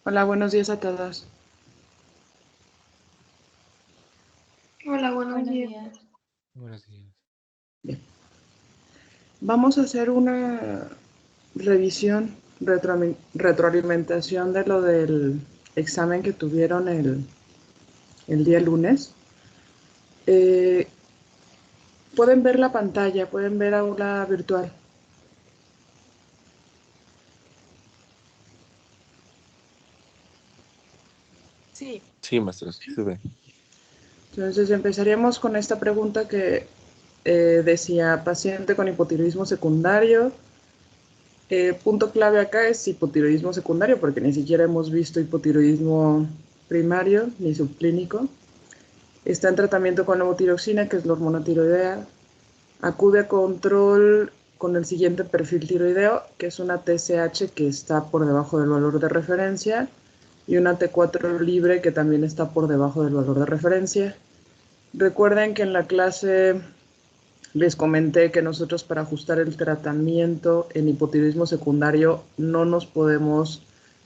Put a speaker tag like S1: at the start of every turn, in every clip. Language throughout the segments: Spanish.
S1: Hola, buenos días a todos.
S2: Hola, buenos
S3: Buenos
S2: días.
S3: días.
S4: Buenos días.
S1: Bien. Vamos a hacer una revisión, retroalimentación de lo del examen que tuvieron el día lunes. Pueden ver la pantalla, pueden ver aula virtual.
S2: Sí,
S4: Sí, maestro, sí se ve.
S1: Entonces empezaríamos con esta pregunta que decía paciente con hipotiroidismo secundario. Punto clave acá es hipotiroidismo secundario, porque ni siquiera hemos visto hipotiroidismo primario ni subclínico. Está en tratamiento con levotiroxina, que es la hormona tiroidea. Acude a control con el siguiente perfil tiroideo, que es una TSH que está por debajo del valor de referencia y una T4 libre que también está por debajo del valor de referencia. Recuerden que en la clase les comenté que nosotros para ajustar el tratamiento en hipotiroidismo secundario no nos podemos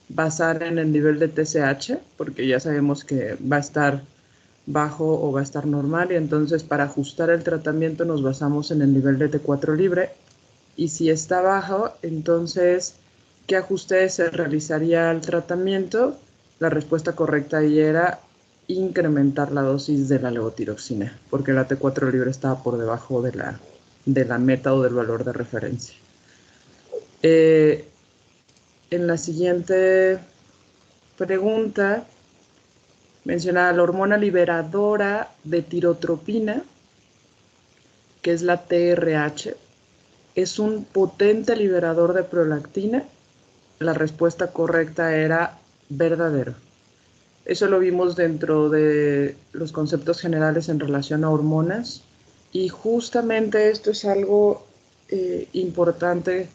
S1: basar en el nivel de TSH, porque ya sabemos que va a estar bajo o va a estar normal, y entonces para ajustar el tratamiento nos basamos en el nivel de T4 libre, y si está bajo, entonces, ¿qué ajuste se realizaría al tratamiento? La respuesta correcta ahí era incrementar la dosis de la levotiroxina, porque la T4 libre estaba por debajo de la meta o del valor de referencia. En la siguiente pregunta mencionaba la hormona liberadora de tirotropina, que es la TRH. ¿Es un potente liberador de prolactina? La respuesta correcta era verdadero. Eso lo vimos dentro de los conceptos generales en relación a hormonas, y justamente esto es algo importante.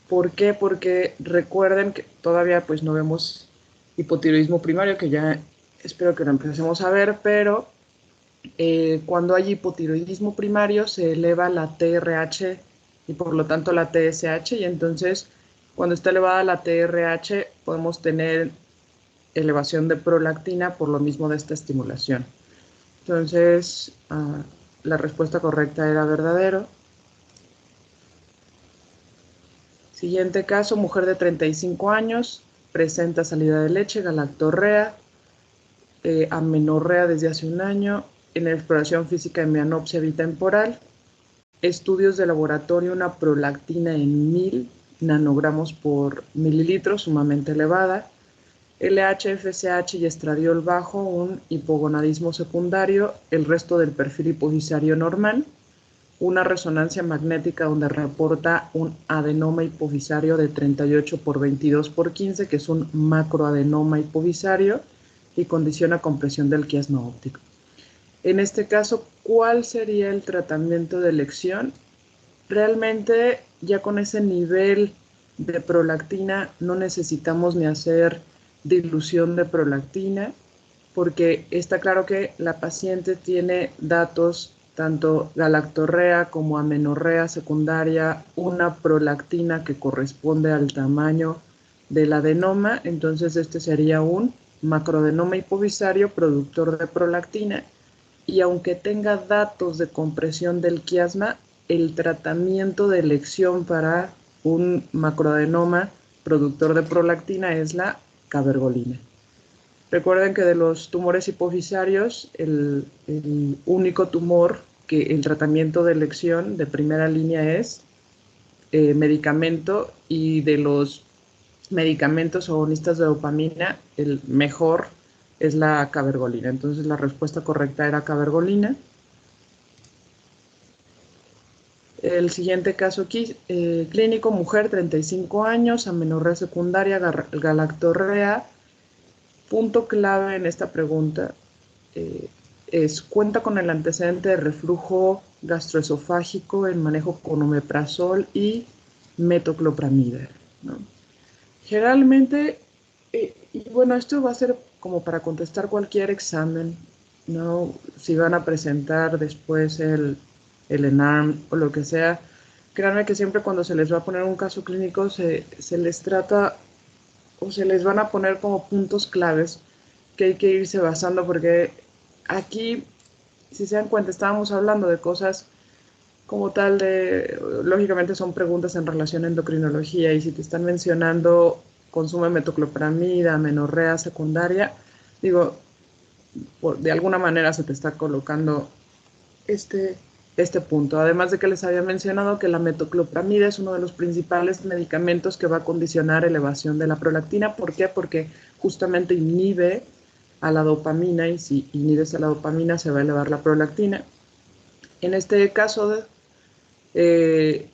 S1: ¿Por qué? Porque recuerden que todavía pues no vemos hipotiroidismo primario, que ya espero que lo empecemos a ver, pero cuando hay hipotiroidismo primario se eleva la TRH y por lo tanto la TSH, y entonces cuando está elevada la TRH podemos tener elevación de prolactina por lo mismo de esta estimulación. Entonces, la respuesta correcta era verdadero. Siguiente caso, mujer de 35 años, presenta salida de leche, galactorrea, amenorrea desde hace un año, en exploración física en mianopsia bitemporal, estudios de laboratorio, una prolactina en 1000 nanogramos por mililitro, sumamente elevada, LH, FSH y estradiol bajo, un hipogonadismo secundario, el resto del perfil hipofisario normal, una resonancia magnética donde reporta un adenoma hipofisario de 38 por 22 por 15, que es un macroadenoma hipofisario y condiciona compresión del quiasma óptico. En este caso, ¿cuál sería el tratamiento de elección? Realmente ya con ese nivel de prolactina no necesitamos ni hacer dilución de prolactina, porque está claro que la paciente tiene datos tanto galactorrea como amenorrea secundaria, una prolactina que corresponde al tamaño del adenoma, entonces este sería un macroadenoma hipofisario productor de prolactina, y aunque tenga datos de compresión del quiasma, el tratamiento de elección para un macroadenoma productor de prolactina es la cabergolina. Recuerden que de los tumores hipofisarios, el único tumor que el tratamiento de elección de primera línea es medicamento, y de los medicamentos agonistas de dopamina, el mejor es la cabergolina. Entonces la respuesta correcta era cabergolina. El siguiente caso aquí, clínico, mujer, 35 años, amenorrea secundaria, galactorrea. Punto clave en esta pregunta es, cuenta con el antecedente de reflujo gastroesofágico en manejo con omeprazol y metoclopramida, ¿no? Generalmente, y bueno, esto va a ser como para contestar cualquier examen, ¿no? Si van a presentar después el ENARM o lo que sea, créanme que siempre cuando se les va a poner un caso clínico se les trata o se les van a poner como puntos claves que hay que irse basando, porque aquí, si se dan cuenta, estábamos hablando de cosas como tal de, lógicamente son preguntas en relación a endocrinología, y si te están mencionando consumo de metoclopramida, amenorrea secundaria, digo, de alguna manera se te está colocando este, este punto. Además de que les había mencionado que la metoclopramida es uno de los principales medicamentos que va a condicionar elevación de la prolactina. ¿Por qué? Porque justamente inhibe a la dopamina, y si inhibes a la dopamina se va a elevar la prolactina. En este caso, se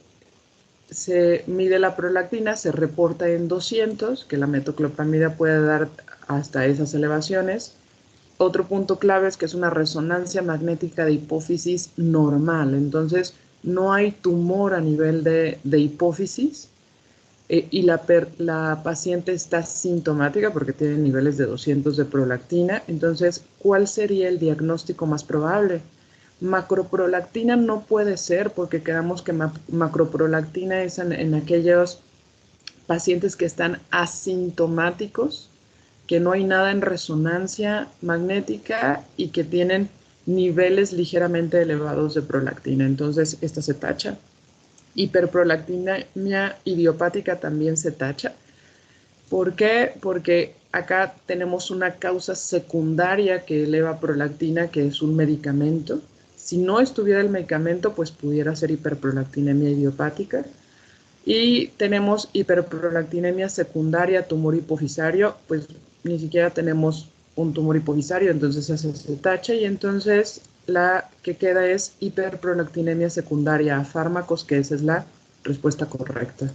S1: mide la prolactina, se reporta en 200, que la metoclopramida puede dar hasta esas elevaciones. Otro punto clave es que es una resonancia magnética de hipófisis normal, entonces no hay tumor a nivel de hipófisis, y la paciente está sintomática porque tiene niveles de 200 de prolactina. Entonces, ¿cuál sería el diagnóstico más probable? Macroprolactina no puede ser, porque quedamos que macroprolactina es en aquellos pacientes que están asintomáticos, que no hay nada en resonancia magnética y que tienen niveles ligeramente elevados de prolactina. Entonces, esta se tacha. Hiperprolactinemia idiopática también se tacha. ¿Por qué? Porque acá tenemos una causa secundaria que eleva prolactina, que es un medicamento. Si no estuviera el medicamento, pues pudiera ser hiperprolactinemia idiopática. Y tenemos hiperprolactinemia secundaria, tumor hipofisario, pues ni siquiera tenemos un tumor hipofisario, entonces ese se tacha, y entonces la que queda es hiperprolactinemia secundaria a fármacos, que esa es la respuesta correcta.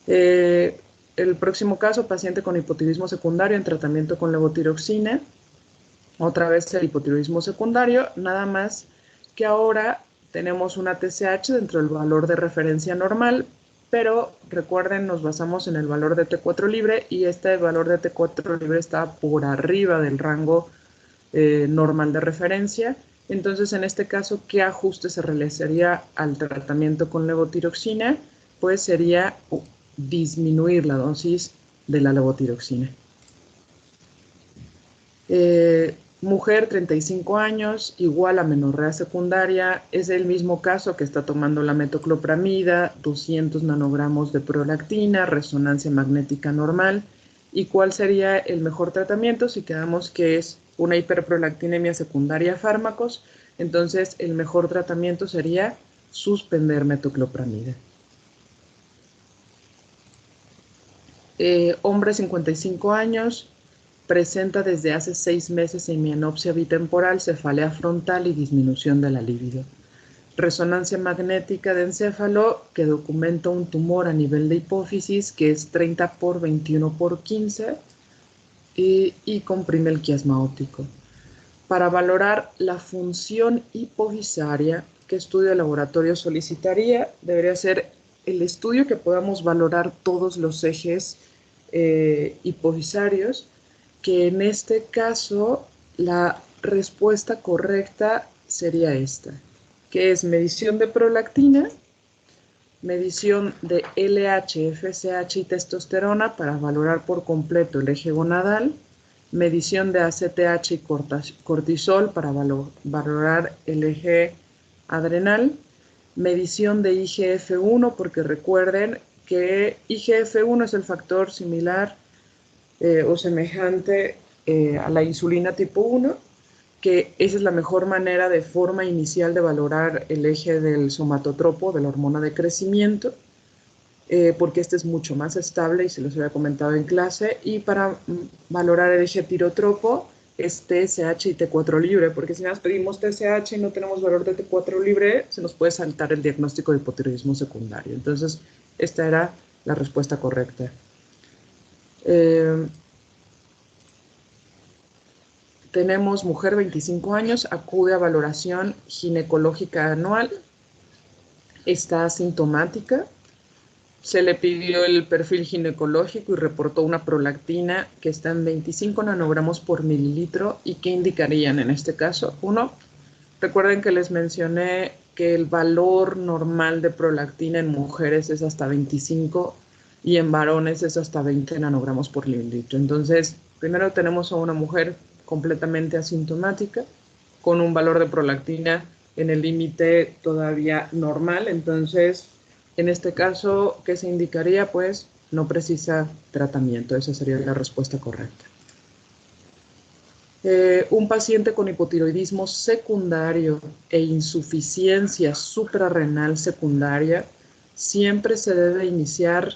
S1: El próximo caso, paciente con hipotiroidismo secundario en tratamiento con levotiroxina. Otra vez el hipotiroidismo secundario, nada más que ahora tenemos una TSH dentro del valor de referencia normal, pero recuerden, nos basamos en el valor de T4 libre, y este valor de T4 libre está por arriba del rango normal de referencia. Entonces, en este caso, ¿qué ajuste se realizaría al tratamiento con levotiroxina? Pues sería disminuir la dosis de la levotiroxina. Mujer, 35 años, igual a amenorrea secundaria, es el mismo caso que está tomando la metoclopramida, 200 nanogramos de prolactina, resonancia magnética normal. ¿Y cuál sería el mejor tratamiento? Si quedamos que es una hiperprolactinemia secundaria a fármacos, entonces el mejor tratamiento sería suspender metoclopramida. Hombre, 55 años, presenta desde hace 6 meses hemianopsia bitemporal, cefalea frontal y disminución de la libido. Resonancia magnética de encéfalo que documenta un tumor a nivel de hipófisis que es 30 por 21 por 15 y comprime el quiasma óptico. Para valorar la función hipofisaria, ¿qué estudio de laboratorio solicitaría? Debería ser el estudio que podamos valorar todos los ejes hipofisarios, que en este caso la respuesta correcta sería esta, que es medición de prolactina, medición de LH, FSH y testosterona para valorar por completo el eje gonadal, medición de ACTH y cortisol para valorar el eje adrenal, medición de IGF-1, porque recuerden que IGF-1 es el factor similar o semejante a la insulina tipo 1, que esa es la mejor manera de forma inicial de valorar el eje del somatotropo, de la hormona de crecimiento, porque este es mucho más estable y se los había comentado en clase. Y para valorar el eje tirotropo es TSH y T4 libre, porque si nos pedimos TSH y no tenemos valor de T4 libre, se nos puede saltar el diagnóstico de hipotiroidismo secundario. Entonces, esta era la respuesta correcta. Tenemos mujer, 25 años, acude a valoración ginecológica anual, está asintomática, se le pidió el perfil ginecológico y reportó una prolactina que está en 25 nanogramos por mililitro. ¿Y qué indicarían en este caso? Uno, recuerden que les mencioné que el valor normal de prolactina en mujeres es hasta 25 y en varones es hasta 20 nanogramos por mililitro. Entonces, primero tenemos a una mujer completamente asintomática, con un valor de prolactina en el límite todavía normal. Entonces, en este caso, ¿qué se indicaría? Pues no precisa tratamiento. Esa sería la respuesta correcta. Un paciente con hipotiroidismo secundario e insuficiencia suprarrenal secundaria siempre se debe iniciar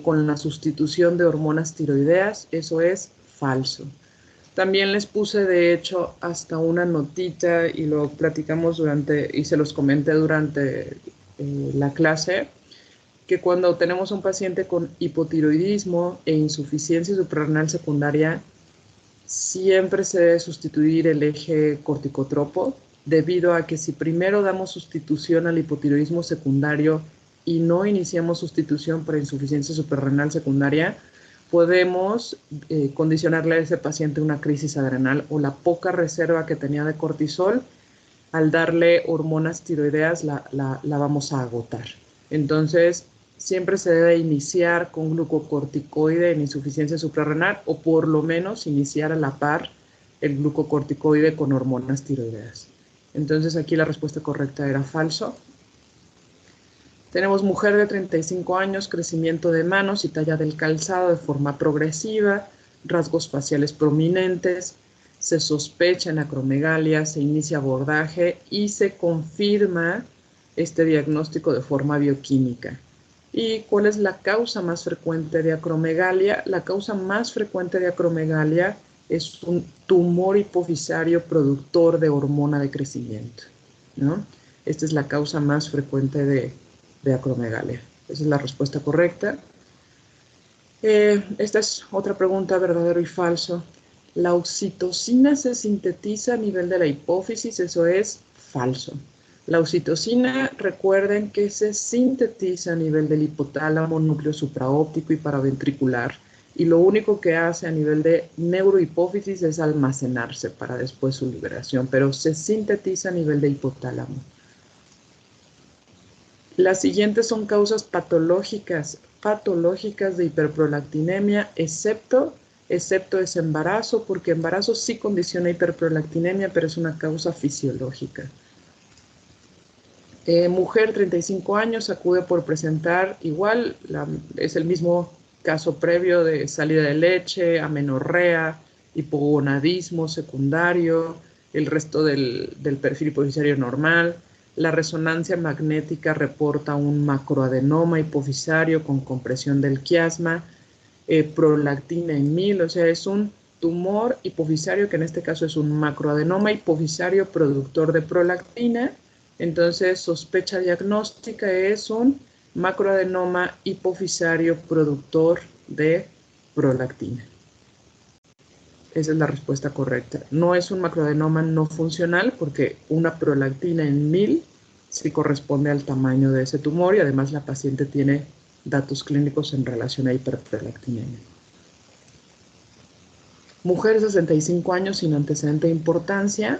S1: con la sustitución de hormonas tiroideas. Eso es falso. También les puse, de hecho, hasta una notita y lo platicamos y se los comenté durante la clase, que cuando tenemos un paciente con hipotiroidismo e insuficiencia suprarrenal secundaria, siempre se debe sustituir el eje corticotropo, debido a que si primero damos sustitución al hipotiroidismo secundario y no iniciamos sustitución para insuficiencia suprarrenal secundaria, podemos condicionarle a ese paciente una crisis adrenal o la poca reserva que tenía de cortisol. Al darle hormonas tiroideas la vamos a agotar. Entonces, siempre se debe iniciar con glucocorticoide en insuficiencia suprarrenal o por lo menos iniciar a la par el glucocorticoide con hormonas tiroideas. Entonces, aquí la respuesta correcta era falso. Tenemos mujer de 35 años, crecimiento de manos y talla del calzado de forma progresiva, rasgos faciales prominentes, se sospecha en acromegalia, se inicia abordaje y se confirma este diagnóstico de forma bioquímica. ¿Y cuál es la causa más frecuente de acromegalia? La causa más frecuente de acromegalia es un tumor hipofisario productor de hormona de crecimiento, ¿no? Esta es la causa más frecuente de acromegalia. Esa es la respuesta correcta. Esta es otra pregunta, verdadero y falso. La oxitocina se sintetiza a nivel de la hipófisis. Eso es falso. La oxitocina, recuerden que se sintetiza a nivel del hipotálamo, núcleo supraóptico y paraventricular. Y lo único que hace a nivel de neurohipófisis es almacenarse para después su liberación, pero se sintetiza a nivel de hipotálamo. Las siguientes son causas patológicas de hiperprolactinemia, excepto es embarazo, porque embarazo sí condiciona hiperprolactinemia, pero es una causa fisiológica. Mujer, 35 años, acude por presentar igual, es el mismo caso previo de salida de leche, amenorrea, hipogonadismo secundario, el resto del perfil hipofisario normal. La resonancia magnética reporta un macroadenoma hipofisario con compresión del quiasma, prolactina en 1000, o sea, es un tumor hipofisario que en este caso es un macroadenoma hipofisario productor de prolactina. Entonces, sospecha diagnóstica es un macroadenoma hipofisario productor de prolactina. Esa es la respuesta correcta. No es un macroadenoma no funcional porque una prolactina en 1000 sí corresponde al tamaño de ese tumor y además la paciente tiene datos clínicos en relación a hiperprolactinemia. Mujer 65 años sin antecedente de importancia.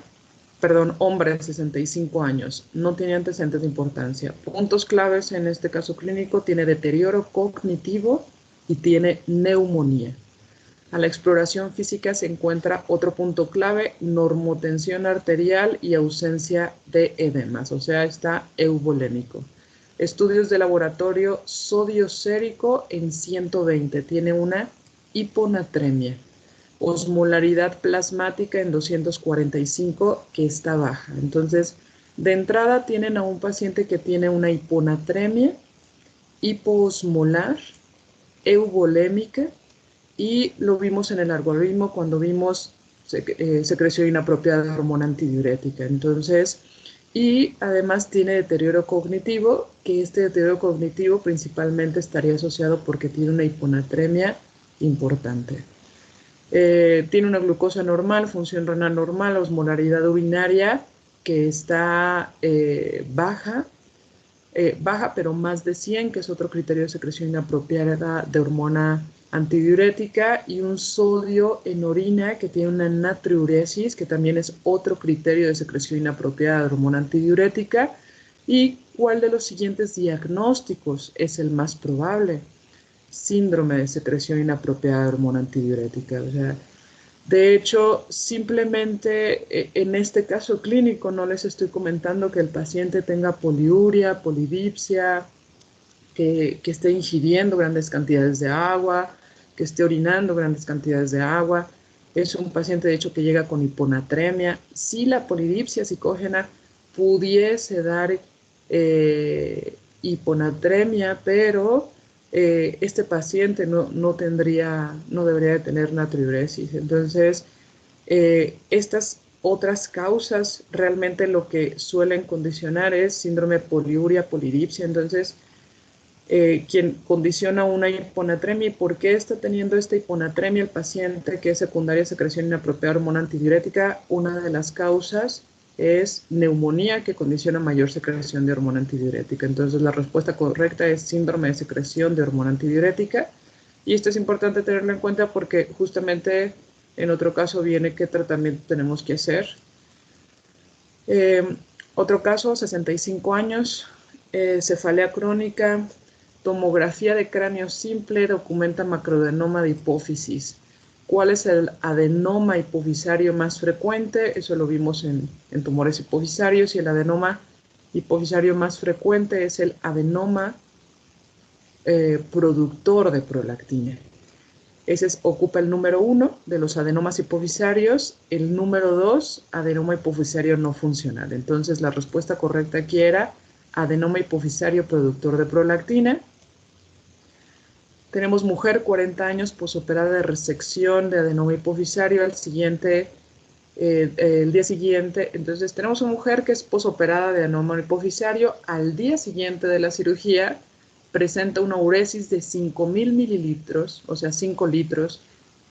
S1: Perdón, hombre de 65 años, no tiene antecedentes de importancia. Puntos claves en este caso clínico: tiene deterioro cognitivo y tiene neumonía. A la exploración física se encuentra otro punto clave: normotensión arterial y ausencia de edemas, o sea, está eubolémico. Estudios de laboratorio: sodio sérico en 120, tiene una hiponatremia. Osmolaridad plasmática en 245, que está baja. Entonces, de entrada tienen a un paciente que tiene una hiponatremia, hipoosmolar, eubolémica, y lo vimos en el algoritmo cuando vimos secreción inapropiada de hormona antidiurética. Entonces, y además tiene deterioro cognitivo, que este deterioro cognitivo principalmente estaría asociado porque tiene una hiponatremia importante. Tiene una glucosa normal, función renal normal, osmolaridad urinaria que está baja pero más de 100, que es otro criterio de secreción inapropiada de hormona antidiurética, y un sodio en orina que tiene una natriuresis, que también es otro criterio de secreción inapropiada de hormona antidiurética. ¿Y cuál de los siguientes diagnósticos es el más probable? síndrome de secreción inapropiada de hormona antidiurética. O sea, de hecho, simplemente en este caso clínico no les estoy comentando que el paciente tenga poliuria, polidipsia, que esté ingiriendo grandes cantidades de agua, que esté orinando grandes cantidades de agua. Es un paciente, de hecho, que llega con hiponatremia. Si la polidipsia psicógena pudiese dar hiponatremia, pero este paciente no debería de tener natriuresis. Entonces, estas otras causas realmente lo que suelen condicionar es síndrome poliuria, polidipsia. Entonces, quien condiciona una hiponatremia. ¿Y por qué está teniendo esta hiponatremia el paciente que es secundaria a secreción inapropiada de hormona antidiurética? Una de las causas es neumonía que condiciona mayor secreción de hormona antidiurética. Entonces la respuesta correcta es síndrome de secreción de hormona antidiurética. Y esto es importante tenerlo en cuenta porque justamente en otro caso viene qué tratamiento tenemos que hacer. Otro caso, 65 años, cefalea crónica, tomografía de cráneo simple, documenta macroadenoma de hipófisis. ¿Cuál es el adenoma hipofisario más frecuente? Eso lo vimos en tumores hipofisarios, y el adenoma hipofisario más frecuente es el adenoma productor de prolactina. Ese ocupa el número 1 de los adenomas hipofisarios. El número 2, adenoma hipofisario no funcional. Entonces la respuesta correcta aquí era adenoma hipofisario productor de prolactina. Tenemos mujer, 40 años, posoperada de resección de adenoma hipofisario. El día siguiente, entonces tenemos una mujer que es posoperada de adenoma hipofisario. Al día siguiente de la cirugía, presenta una uresis de 5,000 mililitros, o sea, 5 litros,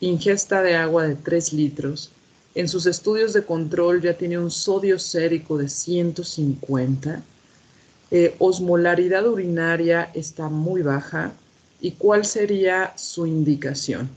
S1: ingesta de agua de 3 litros. En sus estudios de control ya tiene un sodio sérico de 150. Osmolaridad urinaria está muy baja. ¿Y cuál sería su indicación?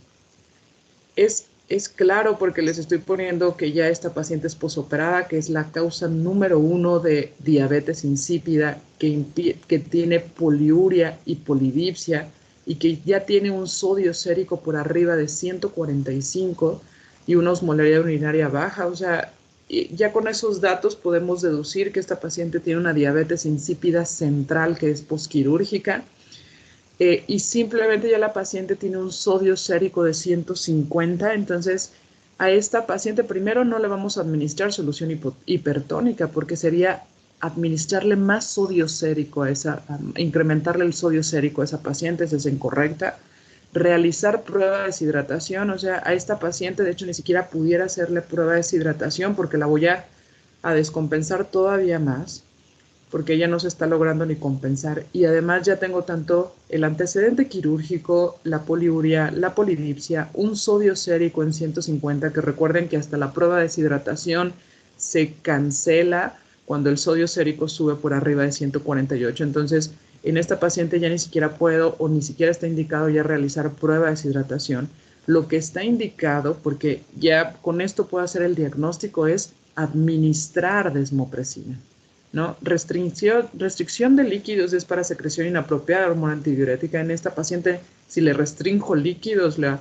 S1: Es claro porque les estoy poniendo que ya esta paciente es posoperada, que es la causa número 1 de diabetes insípida, que tiene poliuria y polidipsia y que ya tiene un sodio sérico por arriba de 145 y una osmolaridad urinaria baja. O sea, ya con esos datos podemos deducir que esta paciente tiene una diabetes insípida central que es posquirúrgica. Y simplemente ya la paciente tiene un sodio sérico de 150, entonces a esta paciente primero no le vamos a administrar solución hipertónica porque sería administrarle más sodio sérico incrementarle el sodio sérico a esa paciente, esa es incorrecta. Realizar prueba de deshidratación, o sea, a esta paciente de hecho ni siquiera pudiera hacerle prueba de deshidratación porque la voy a descompensar todavía más, porque ella no se está logrando ni compensar. Y además ya tengo tanto el antecedente quirúrgico, la poliuria, la polidipsia, un sodio sérico en 150, que recuerden que hasta la prueba de deshidratación se cancela cuando el sodio sérico sube por arriba de 148. Entonces, en esta paciente ya ni siquiera puedo o ni siquiera está indicado ya realizar prueba de deshidratación. Lo que está indicado, porque ya con esto puedo hacer el diagnóstico, es administrar desmopresina, ¿no? Restricción de líquidos es para secreción inapropiada de hormona antidiurética. En esta paciente, si le restrinjo líquidos, le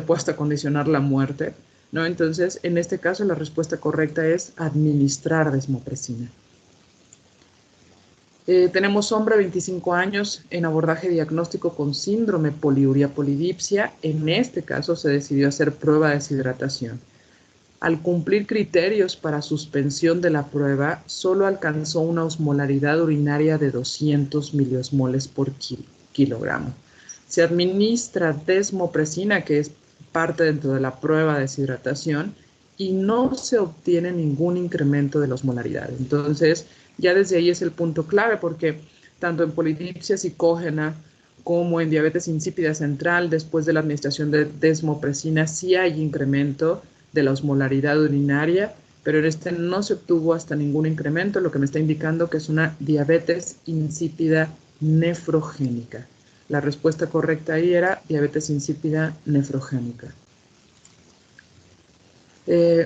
S1: puedo hasta condicionar la muerte, ¿no? Entonces, en este caso, la respuesta correcta es administrar desmopresina. Tenemos hombre, 25 años, en abordaje diagnóstico con síndrome poliuria polidipsia. En este caso, se decidió hacer prueba de deshidratación. Al cumplir criterios para suspensión de la prueba, solo alcanzó una osmolaridad urinaria de 200 miliosmoles por kilogramo. Se administra desmopresina, que es parte dentro de la prueba de deshidratación, y no se obtiene ningún incremento de la osmolaridad. Entonces, ya desde ahí es el punto clave, porque tanto en polidipsia psicógena como en diabetes insípida central, después de la administración de desmopresina, sí hay incremento de la osmolaridad urinaria, pero en este no se obtuvo hasta ningún incremento, lo que me está indicando que es una diabetes insípida nefrogénica. La respuesta correcta ahí era diabetes insípida nefrogénica.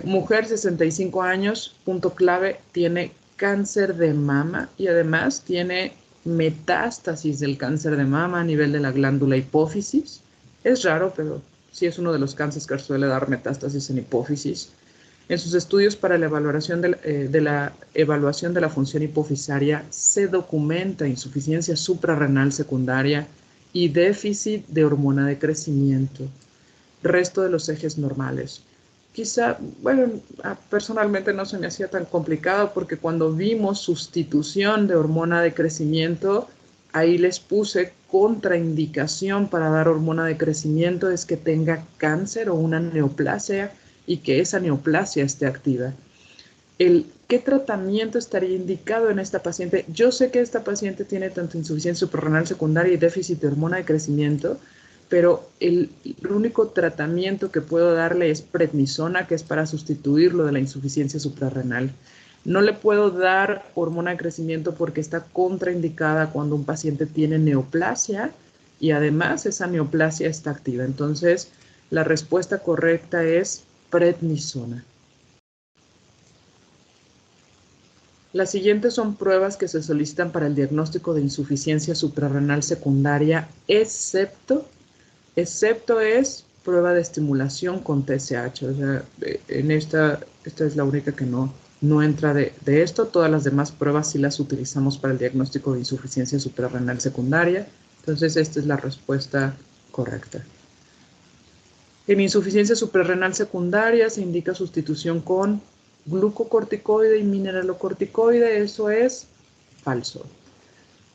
S1: Mujer, 65 años, punto clave, tiene cáncer de mama y además tiene metástasis del cáncer de mama a nivel de la glándula hipófisis. Es raro, pero sí es uno de los cánceres que suele dar metástasis en hipófisis. En sus estudios para la evaluación de la función hipofisaria se documenta insuficiencia suprarrenal secundaria y déficit de hormona de crecimiento. Resto de los ejes normales. Quizá, bueno, personalmente no se me hacía tan complicado porque cuando vimos sustitución de hormona de crecimiento, ahí les puse contraindicación para dar hormona de crecimiento es que tenga cáncer o una neoplasia y que esa neoplasia esté activa. ¿Qué tratamiento estaría indicado en esta paciente? Yo sé que esta paciente tiene tanto insuficiencia suprarrenal secundaria y déficit de hormona de crecimiento, pero el único tratamiento que puedo darle es prednisona, que es para sustituirlo de la insuficiencia suprarrenal. No le puedo dar hormona de crecimiento porque está contraindicada cuando un paciente tiene neoplasia y además esa neoplasia está activa. Entonces, la respuesta correcta es prednisona. Las siguientes son pruebas que se solicitan para el diagnóstico de insuficiencia suprarrenal secundaria, excepto es prueba de estimulación con TSH. O sea, esta es la única que no entra de esto. Todas las demás pruebas sí las utilizamos para el diagnóstico de insuficiencia suprarrenal secundaria. Entonces, esta es la respuesta correcta. En insuficiencia suprarrenal secundaria se indica sustitución con glucocorticoide y mineralocorticoide. Eso es falso.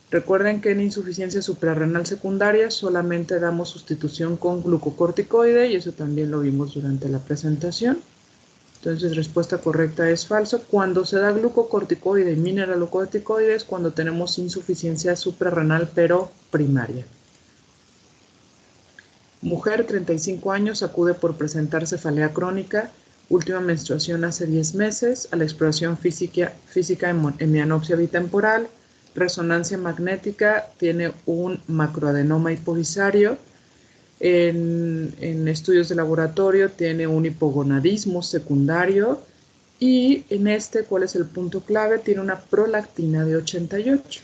S1: Recuerden que en insuficiencia suprarrenal secundaria solamente damos sustitución con glucocorticoide y eso también lo vimos durante la presentación. Entonces, respuesta correcta es falso. Cuando se da glucocorticoide y mineralocorticoide es cuando tenemos insuficiencia suprarrenal pero primaria. Mujer, 35 años, acude por presentar cefalea crónica, última menstruación hace 10 meses, a la exploración física en mianopsia bitemporal, resonancia magnética, tiene un macroadenoma hipofisario, en estudios de laboratorio tiene un hipogonadismo secundario y ¿cuál es el punto clave? Tiene una prolactina de 88.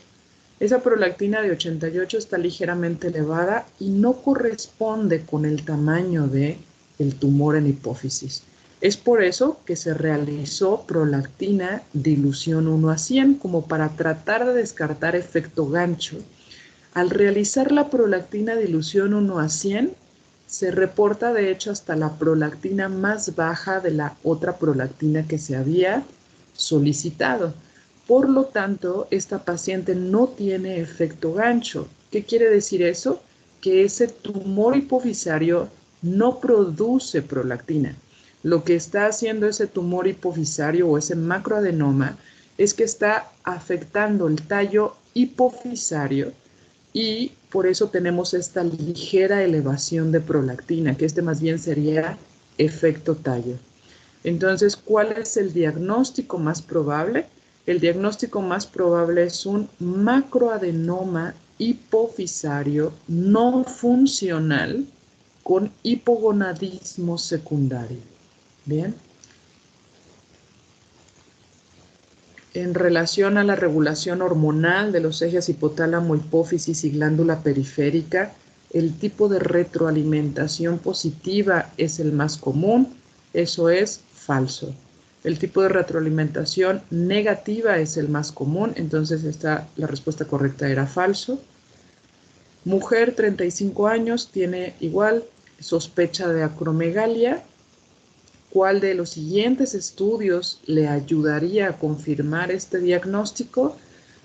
S1: Esa prolactina de 88 está ligeramente elevada y no corresponde con el tamaño del tumor en hipófisis. Es por eso que se realizó prolactina dilución 1:100 como para tratar de descartar efecto gancho. Al realizar la prolactina dilución 1:100 se reporta de hecho hasta la prolactina más baja de la otra prolactina que se había solicitado. Por lo tanto, esta paciente no tiene efecto gancho. ¿Qué quiere decir eso? Que ese tumor hipofisario no produce prolactina. Lo que está haciendo ese tumor hipofisario o ese macroadenoma es que está afectando el tallo hipofisario y por eso tenemos esta ligera elevación de prolactina, que más bien sería efecto tallo. Entonces, ¿cuál es el diagnóstico más probable? El diagnóstico más probable es un macroadenoma hipofisario no funcional con hipogonadismo secundario. Bien. En relación a la regulación hormonal de los ejes hipotálamo, hipófisis y glándula periférica, el tipo de retroalimentación positiva es el más común. Eso es falso. El tipo de retroalimentación negativa es el más común, entonces la respuesta correcta era falso. Mujer, 35 años, tiene igual sospecha de acromegalia. ¿Cuál de los siguientes estudios le ayudaría a confirmar este diagnóstico?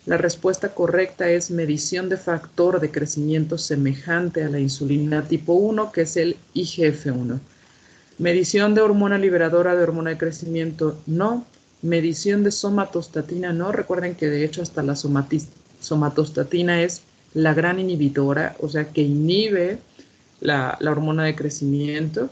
S1: La respuesta correcta es medición de factor de crecimiento semejante a la insulina tipo 1, que es el IGF-1. Medición de hormona liberadora de hormona de crecimiento, no. Medición de somatostatina, no. Recuerden que de hecho hasta la somatostatina es la gran inhibidora, o sea que inhibe la hormona de crecimiento.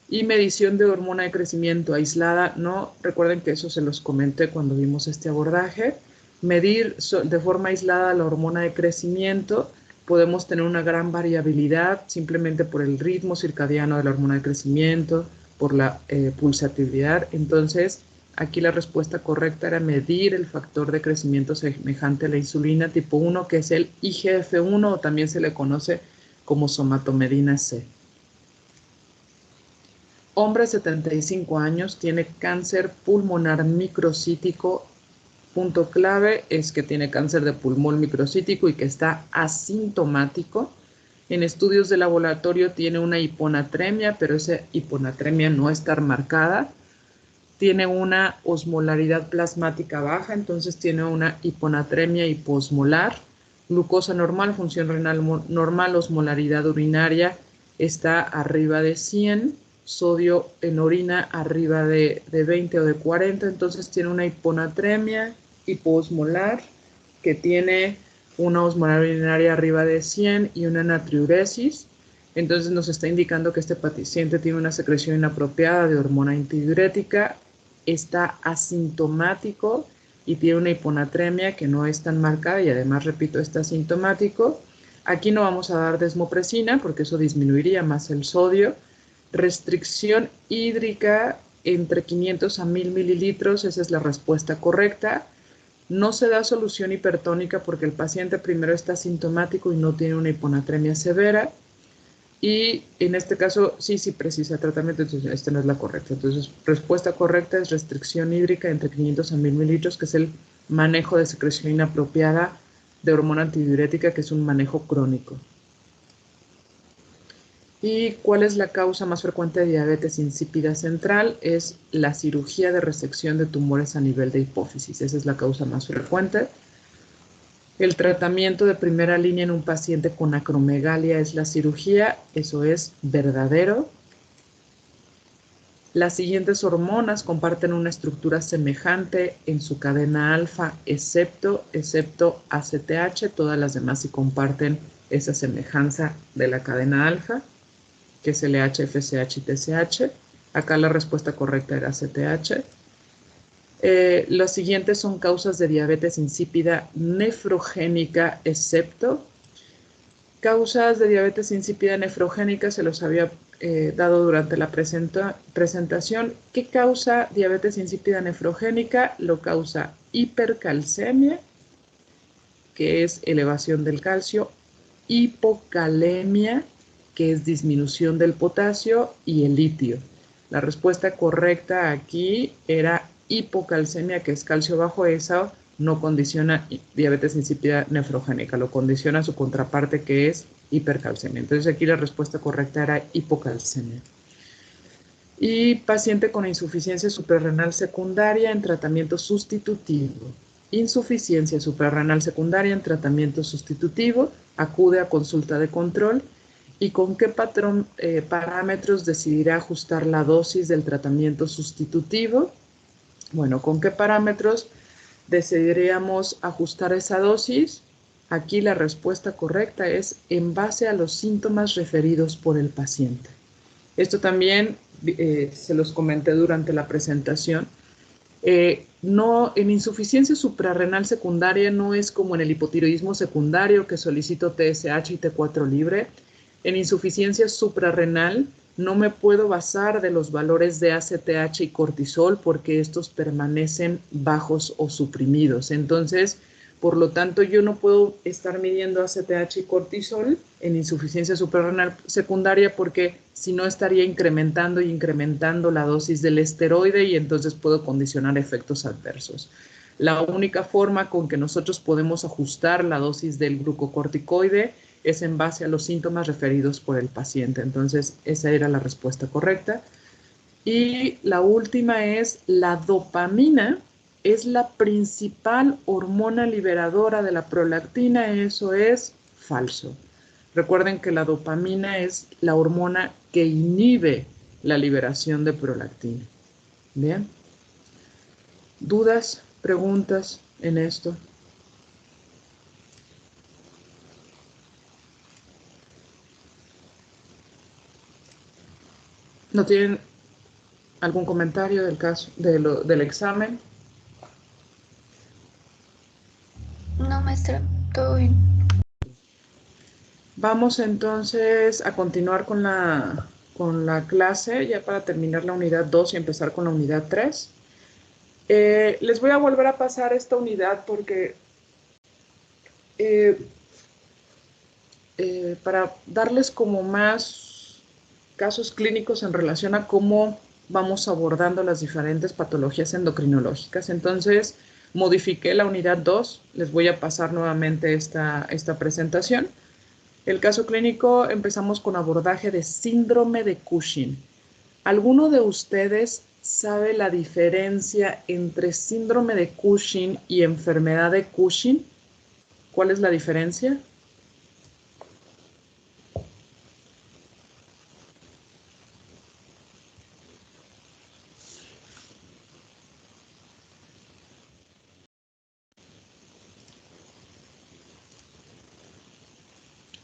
S1: Y medición de hormona de crecimiento aislada, no. Recuerden que eso se los comenté cuando vimos este abordaje. Medir de forma aislada la hormona de crecimiento, podemos tener una gran variabilidad simplemente por el ritmo circadiano de la hormona de crecimiento, por la pulsatividad. Entonces, Aquí la respuesta correcta era medir el factor de crecimiento semejante a la insulina tipo 1, que es el IGF-1 o también se le conoce como somatomedina C. Hombre 75 años, tiene cáncer pulmonar microcítico. Punto clave es que tiene cáncer de pulmón microcítico y que está asintomático. En estudios de laboratorio tiene una hiponatremia, pero esa hiponatremia no está marcada. Tiene una osmolaridad plasmática baja, entonces tiene una hiponatremia hiposmolar. Glucosa normal, función renal normal, osmolaridad urinaria está arriba de 100. Sodio en orina arriba de 20 o de 40, entonces tiene una hiponatremia hiposmolar que tiene una osmolaridad urinaria arriba de 100 y una natriuresis. Entonces nos está indicando que este paciente tiene una secreción inapropiada de hormona antidiurética, está asintomático y tiene una hiponatremia que no es tan marcada y además, repito, está asintomático. Aquí no vamos a dar desmopresina porque eso disminuiría más el sodio. Restricción hídrica entre 500 a 1000 mililitros, esa es la respuesta correcta. No se da solución hipertónica porque el paciente primero está asintomático y no tiene una hiponatremia severa. Y en este caso sí precisa tratamiento, entonces esta no es la correcta. Entonces, respuesta correcta es restricción hídrica entre 500 a 1000 mililitros, que es el manejo de secreción inapropiada de hormona antidiurética, que es un manejo crónico. ¿Y cuál es la causa más frecuente de diabetes insípida central? Es la cirugía de resección de tumores a nivel de hipófisis. Esa es la causa más frecuente. El tratamiento de primera línea en un paciente con acromegalia es la cirugía. Eso es verdadero. Las siguientes hormonas comparten una estructura semejante en su cadena alfa, excepto ACTH. Todas las demás sí comparten esa semejanza de la cadena alfa, que es LH, FSH y TSH. Acá la respuesta correcta era ACTH. Los siguientes son causas de diabetes insípida nefrogénica, excepto. Causas de diabetes insípida nefrogénica se los había dado durante la presentación. ¿Qué causa diabetes insípida nefrogénica? Lo causa hipercalcemia, que es elevación del calcio, hipocalemia, que es disminución del potasio, y el litio. La respuesta correcta aquí era hipocalcemia, que es calcio bajo. Esa no condiciona diabetes insípida nefrogénica, lo condiciona su contraparte, que es hipercalcemia. Entonces aquí la respuesta correcta era hipocalcemia. Y paciente con insuficiencia suprarrenal secundaria en tratamiento sustitutivo. Insuficiencia suprarrenal secundaria en tratamiento sustitutivo, acude a consulta de control. ¿Y con qué parámetros decidirá ajustar la dosis del tratamiento sustitutivo? Bueno, ¿con qué parámetros decidiríamos ajustar esa dosis? Aquí la respuesta correcta es en base a los síntomas referidos por el paciente. Esto también se los comenté durante la presentación. En insuficiencia suprarrenal secundaria no es como en el hipotiroidismo secundario, que solicito TSH y T4 libre. En insuficiencia suprarrenal no me puedo basar de los valores de ACTH y cortisol porque estos permanecen bajos o suprimidos. Entonces, por lo tanto, yo no puedo estar midiendo ACTH y cortisol en insuficiencia suprarrenal secundaria porque si no estaría incrementando la dosis del esteroide y entonces puedo condicionar efectos adversos. La única forma con que nosotros podemos ajustar la dosis del glucocorticoide es en base a los síntomas referidos por el paciente. Entonces, esa era la respuesta correcta. Y la última es la dopamina. Es la principal hormona liberadora de la prolactina. Eso es falso. Recuerden que la dopamina es la hormona que inhibe la liberación de prolactina. Bien. ¿Dudas, preguntas en esto? ¿No tienen algún comentario del caso del examen?
S2: No, maestra, todo bien.
S1: Vamos entonces a continuar con la clase ya para terminar la unidad 2 y empezar con la unidad 3. Les voy a volver a pasar esta unidad porque para darles como más casos clínicos en relación a cómo vamos abordando las diferentes patologías endocrinológicas. Entonces, modifiqué la unidad 2. Les voy a pasar nuevamente esta presentación. El caso clínico, empezamos con abordaje de síndrome de Cushing. ¿Alguno de ustedes sabe la diferencia entre síndrome de Cushing y enfermedad de Cushing? ¿Cuál es la diferencia?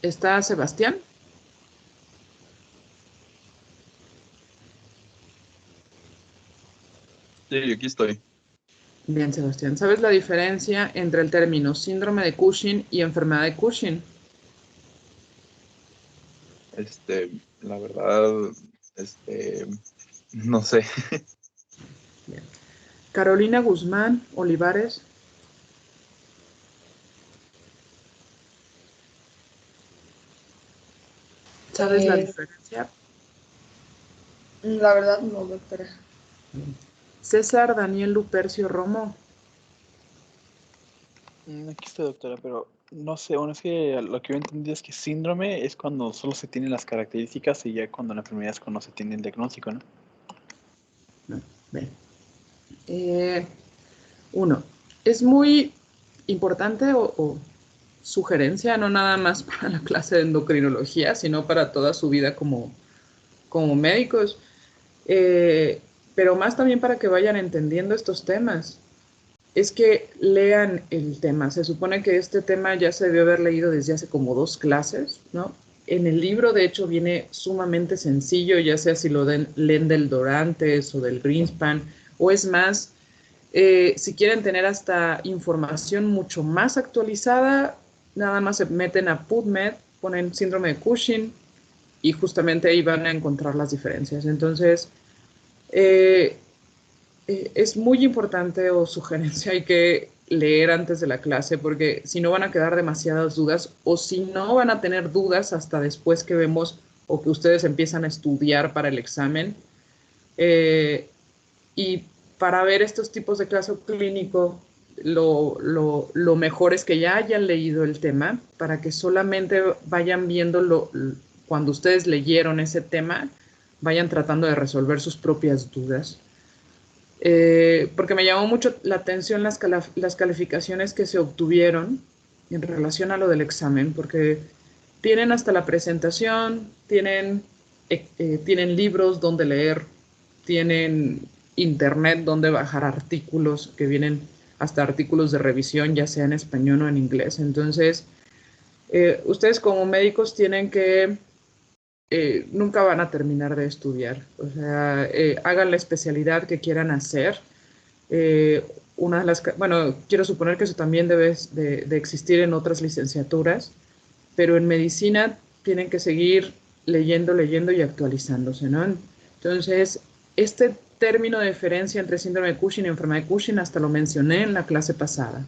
S1: ¿Está Sebastián?
S4: Sí, aquí estoy.
S1: Bien, Sebastián. ¿Sabes la diferencia entre el término síndrome de Cushing y enfermedad de Cushing?
S4: La verdad, no sé.
S1: Bien. Carolina Guzmán Olivares. ¿Sabes la diferencia?
S2: La verdad no, doctora.
S1: César Daniel Lupercio Romo.
S3: Aquí está, doctora, pero no sé, bueno, es que lo que yo entendí es que síndrome es cuando solo se tienen las características y ya cuando la enfermedad es cuando se tiene el diagnóstico, ¿no?
S1: No, bien. Uno, es muy importante o sugerencia, no nada más para la clase de endocrinología, sino para toda su vida como médicos, pero más también para que vayan entendiendo estos temas. Es que lean el tema. Se supone que este tema ya se debió haber leído desde hace como 2 clases, ¿no? En el libro, de hecho, viene sumamente sencillo, ya sea si leen del Dorantes o del Greenspan, o es más, si quieren tener hasta información mucho más actualizada, nada más se meten a PubMed, ponen síndrome de Cushing y justamente ahí van a encontrar las diferencias. Entonces, eh, es muy importante o sugerencia, hay que leer antes de la clase porque si no van a quedar demasiadas dudas o si no van a tener dudas hasta después que vemos o que ustedes empiezan a estudiar para el examen. Y para ver estos tipos de caso clínico, lo mejor es que ya hayan leído el tema para que solamente vayan viendo cuando ustedes leyeron ese tema, vayan tratando de resolver sus propias dudas. Porque me llamó mucho la atención las calificaciones que se obtuvieron en relación a lo del examen, porque tienen hasta la presentación, tienen libros donde leer, tienen internet donde bajar artículos que vienen hasta artículos de revisión, ya sea en español o en inglés. Entonces, ustedes como médicos tienen que nunca van a terminar de estudiar. O sea, hagan la especialidad que quieran hacer. Eh, bueno, quiero suponer que eso también debe de existir en otras licenciaturas, pero en medicina tienen que seguir leyendo y actualizándose, ¿no? Entonces, este término de diferencia entre síndrome de Cushing y enfermedad de Cushing hasta lo mencioné en la clase pasada.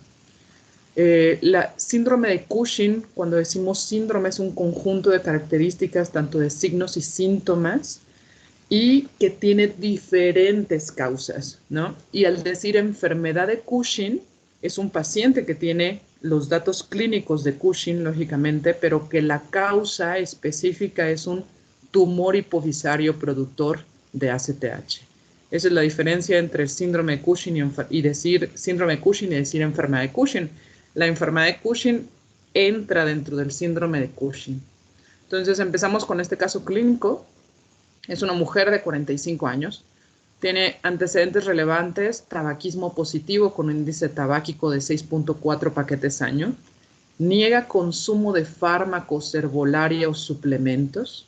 S1: La síndrome de Cushing, cuando decimos síndrome, es un conjunto de características, tanto de signos y síntomas, y que tiene diferentes causas, ¿no? Y al decir enfermedad de Cushing, es un paciente que tiene los datos clínicos de Cushing, lógicamente, pero que la causa específica es un tumor hipofisario productor de ACTH. Esa es la diferencia entre el síndrome de Cushing y decir síndrome de Cushing y decir enfermedad de Cushing. La enfermedad de Cushing entra dentro del síndrome de Cushing. Entonces empezamos con este caso clínico. Es una mujer de 45 años. Tiene antecedentes relevantes, tabaquismo positivo con un índice tabáquico de 6.4 paquetes año. Niega consumo de fármacos, herbolaria o suplementos.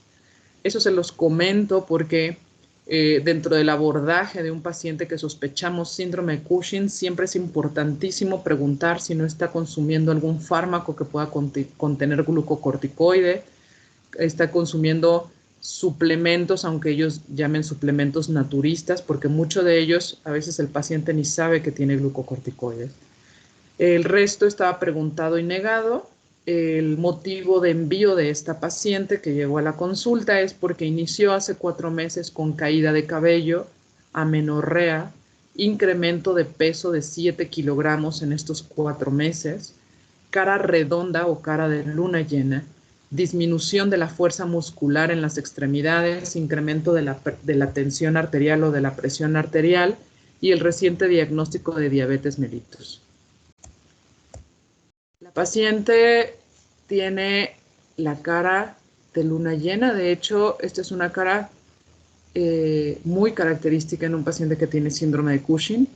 S1: Eso se los comento porque dentro del abordaje de un paciente que sospechamos síndrome de Cushing, siempre es importantísimo preguntar si no está consumiendo algún fármaco que pueda contener glucocorticoide, está consumiendo suplementos, aunque ellos llamen suplementos naturistas, porque muchos de ellos, a veces el paciente ni sabe que tiene glucocorticoides. El resto estaba preguntado y negado. El motivo de envío de esta paciente que llegó a la consulta es porque inició hace 4 meses con caída de cabello, amenorrea, incremento de peso de 7 kilogramos en estos 4 meses, cara redonda o cara de luna llena, disminución de la fuerza muscular en las extremidades, incremento de la tensión arterial o de la presión arterial y el reciente diagnóstico de diabetes mellitus. La paciente tiene la cara de luna llena. De hecho, esta es una cara muy característica en un paciente que tiene síndrome de Cushing.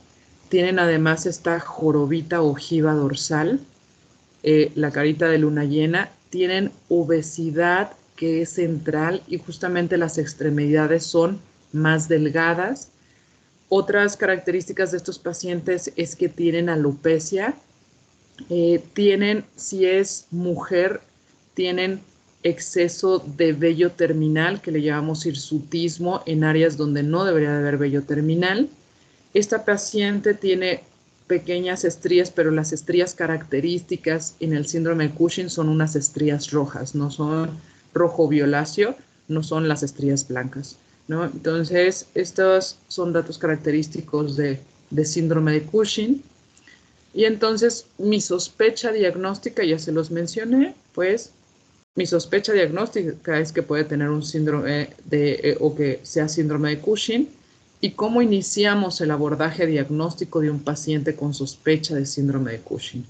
S1: Tienen además esta jorobita ojiva dorsal, la carita de luna llena. Tienen obesidad que es central y justamente las extremidades son más delgadas. Otras características de estos pacientes es que tienen alopecia. Si es mujer, tienen exceso de vello terminal, que le llamamos hirsutismo, en áreas donde no debería de haber vello terminal. Esta paciente tiene pequeñas estrías, pero las estrías características en el síndrome de Cushing son unas estrías rojas, no son rojo violáceo, no son las estrías blancas, ¿no? Entonces, estos son datos característicos de síndrome de Cushing. Y entonces mi sospecha diagnóstica, ya se los mencioné, pues mi sospecha diagnóstica es que puede tener un síndrome o que sea síndrome de Cushing. ¿Y cómo iniciamos el abordaje diagnóstico de un paciente con sospecha de síndrome de Cushing?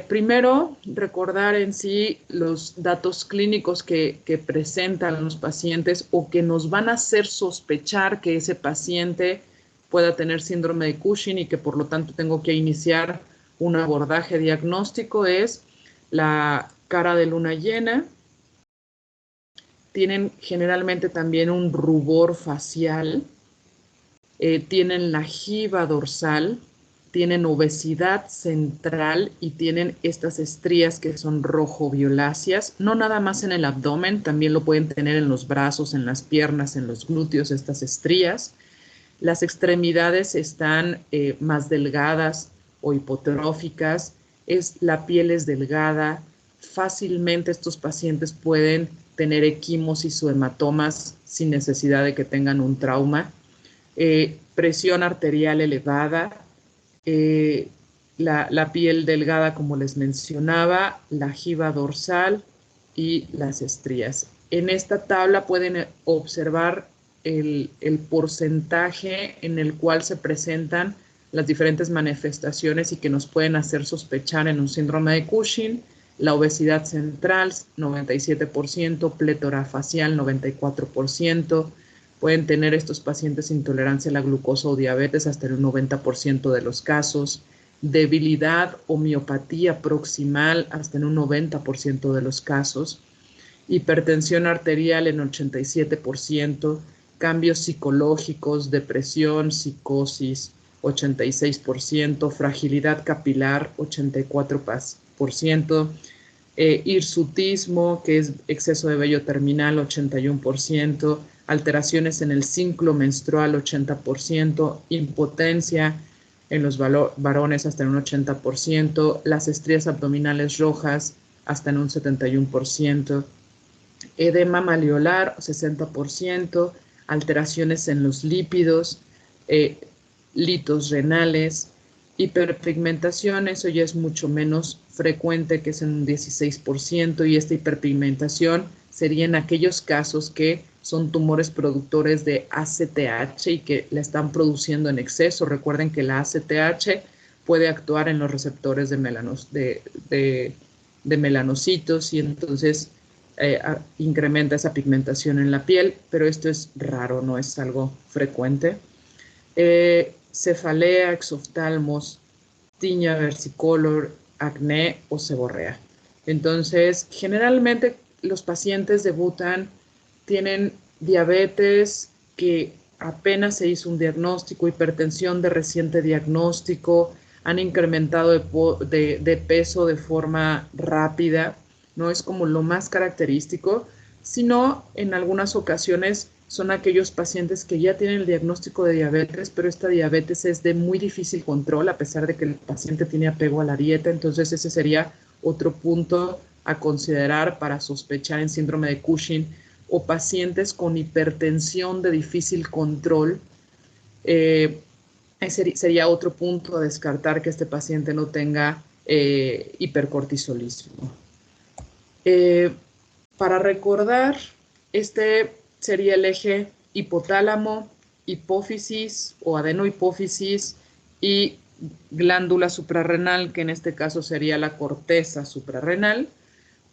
S1: Primero, recordar en sí los datos clínicos que presentan los pacientes o que nos van a hacer sospechar que ese paciente pueda tener síndrome de Cushing y que por lo tanto tengo que iniciar un abordaje diagnóstico. Es la cara de luna llena. Tienen generalmente también un rubor facial, tienen la jiba dorsal, tienen obesidad central y tienen estas estrías que son rojo violáceas, no nada más en el abdomen, también lo pueden tener en los brazos, en las piernas, en los glúteos, estas estrías. Las extremidades están más delgadas o hipotróficas, la piel es delgada. Fácilmente estos pacientes pueden tener equimosis o hematomas sin necesidad de que tengan un trauma. Presión arterial elevada, la piel delgada, como les mencionaba, la jiba dorsal y las estrías. En esta tabla pueden observar el porcentaje en el cual se presentan las diferentes manifestaciones y que nos pueden hacer sospechar en un síndrome de Cushing. La obesidad central, 97%, plétora facial, 94%. Pueden tener estos pacientes intolerancia a la glucosa o diabetes hasta el 90% de los casos. Debilidad o miopatía proximal hasta en un 90% de los casos. Hipertensión arterial en 87%. Cambios psicológicos, depresión, psicosis, 86%. Fragilidad capilar, 84%. Hirsutismo, que es exceso de vello terminal, 81%. Alteraciones en el ciclo menstrual, 80%. Impotencia en los varones hasta en un 80%. Las estrías abdominales rojas hasta en un 71%. Edema malleolar, 60%. Alteraciones en los lípidos, litos renales. Hiperpigmentación, eso ya es mucho menos frecuente, que es en un 16%, y esta hiperpigmentación sería en aquellos casos que son tumores productores de ACTH y que la están produciendo en exceso. Recuerden que la ACTH puede actuar en los receptores de melanocitos y entonces incrementa esa pigmentación en la piel, pero esto es raro, no es algo frecuente. Cefalea, exoftalmos, tiña versicolor, acné o seborrea. Entonces, generalmente los pacientes debutan, tienen diabetes que apenas se hizo un diagnóstico, hipertensión de reciente diagnóstico, han incrementado de peso de forma rápida, ¿no? Es como lo más característico. sino en algunas ocasiones son aquellos pacientes que ya tienen el diagnóstico de diabetes, pero esta diabetes es de muy difícil control, a pesar de que el paciente tiene apego a la dieta. Entonces ese sería otro punto a considerar para sospechar en síndrome de Cushing, o pacientes con hipertensión de difícil control. Ese sería otro punto a descartar, que este paciente no tenga hipercortisolismo. Para recordar, este sería el eje hipotálamo, hipófisis o adenohipófisis y glándula suprarrenal, que en este caso sería la corteza suprarrenal.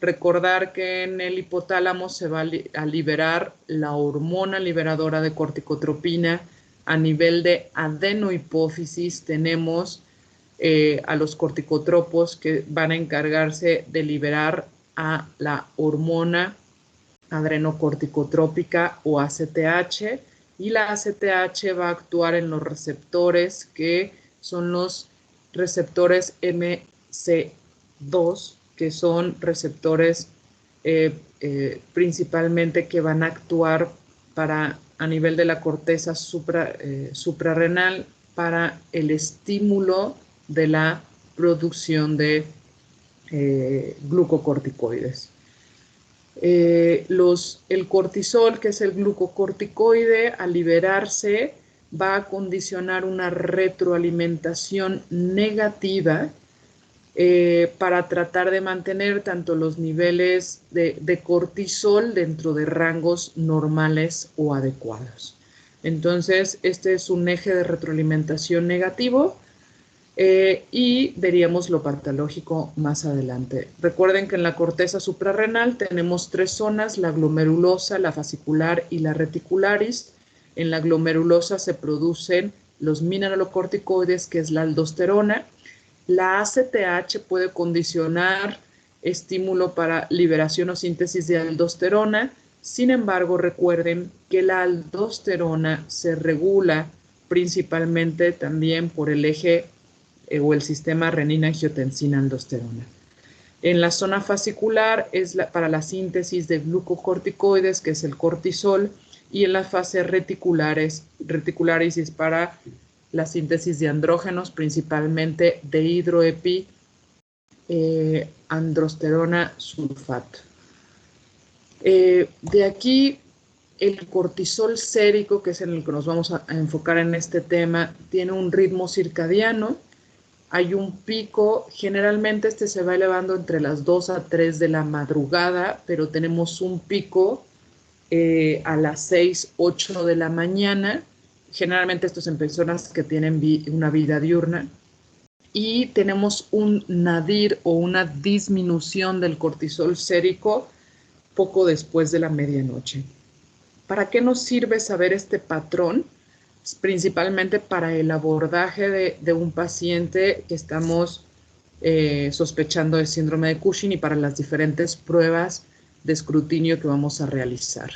S1: Recordar que en el hipotálamo se va a liberar la hormona liberadora de corticotropina. A nivel de adenohipófisis tenemos a los corticotropos que van a encargarse de liberar a la hormona adrenocorticotrópica o ACTH, y la ACTH va a actuar en los receptores que son los receptores MC2, que son receptores principalmente que van a actuar a nivel de la corteza suprarrenal para el estímulo de la producción de glucocorticoides. El cortisol, que es el glucocorticoide, al liberarse va a condicionar una retroalimentación negativa para tratar de mantener tanto los niveles de cortisol dentro de rangos normales o adecuados. Entonces, este es un eje de retroalimentación negativo y veríamos lo patológico más adelante. Recuerden que en la corteza suprarrenal tenemos tres zonas: la glomerulosa, la fascicular y la reticularis. En la glomerulosa se producen los mineralocorticoides, que es la aldosterona. La ACTH puede condicionar estímulo para liberación o síntesis de aldosterona. Sin embargo, recuerden que la aldosterona se regula principalmente también por el eje o el sistema renina-angiotensina-aldosterona. En la zona fascicular es para la síntesis de glucocorticoides, que es el cortisol, y en la fase reticularis es para la síntesis de andrógenos, principalmente de hidroepiandrosterona sulfato. De aquí el cortisol sérico, que es en el que nos vamos a enfocar en este tema, tiene un ritmo circadiano. Hay un pico, generalmente este se va elevando entre las 2 a 3 de la madrugada, pero tenemos un pico a las 6, 8 de la mañana. Generalmente esto es en personas que tienen una vida diurna. Y tenemos un nadir o una disminución del cortisol sérico poco después de la medianoche. ¿Para qué nos sirve saber este patrón? Principalmente para el abordaje de un paciente que estamos sospechando de síndrome de Cushing y para las diferentes pruebas de escrutinio que vamos a realizar.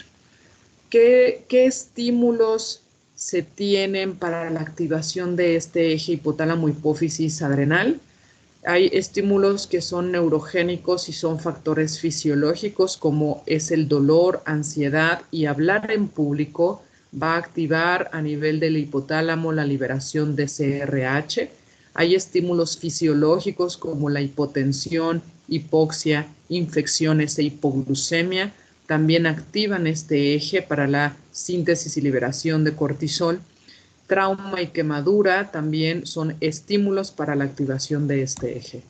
S1: ¿Qué estímulos se tienen para la activación de este eje hipotálamo-hipófisis adrenal? Hay estímulos que son neurogénicos y son factores fisiológicos, como es el dolor, ansiedad, y hablar en público va a activar a nivel del hipotálamo la liberación de CRH. Hay estímulos fisiológicos como la hipotensión, hipoxia, infecciones e hipoglucemia. También activan este eje para la síntesis y liberación de cortisol. Trauma y quemadura también son estímulos para la activación de este eje.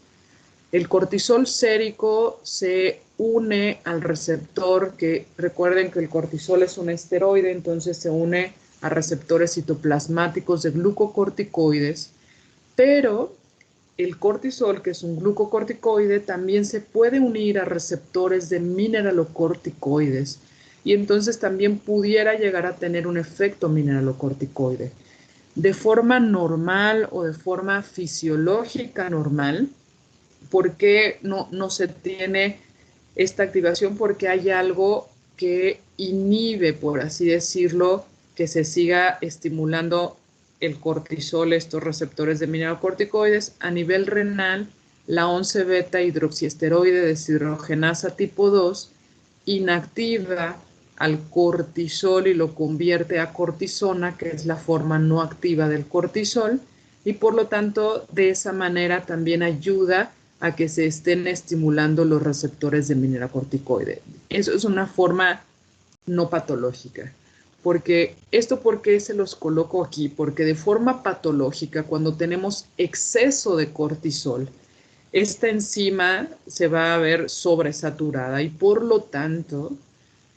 S1: El cortisol sérico se une al receptor, que recuerden que el cortisol es un esteroide, entonces se une a receptores citoplasmáticos de glucocorticoides, pero el cortisol, que es un glucocorticoide, también se puede unir a receptores de mineralocorticoides, y entonces también pudiera llegar a tener un efecto mineralocorticoide. De forma normal o de forma fisiológica normal, ¿por qué no se tiene esta activación? Porque hay algo que inhibe, por así decirlo, que se siga estimulando el cortisol, estos receptores de mineralocorticoides. A nivel renal, la 11-beta hidroxiesteroide deshidrogenasa tipo 2 inactiva al cortisol y lo convierte a cortisona, que es la forma no activa del cortisol, y por lo tanto de esa manera también ayuda a que se estén estimulando los receptores de mineralocorticoide. Eso es una forma no patológica. Porque esto, ¿por qué se los coloco aquí? Porque de forma patológica, cuando tenemos exceso de cortisol, esta enzima se va a ver sobresaturada y por lo tanto,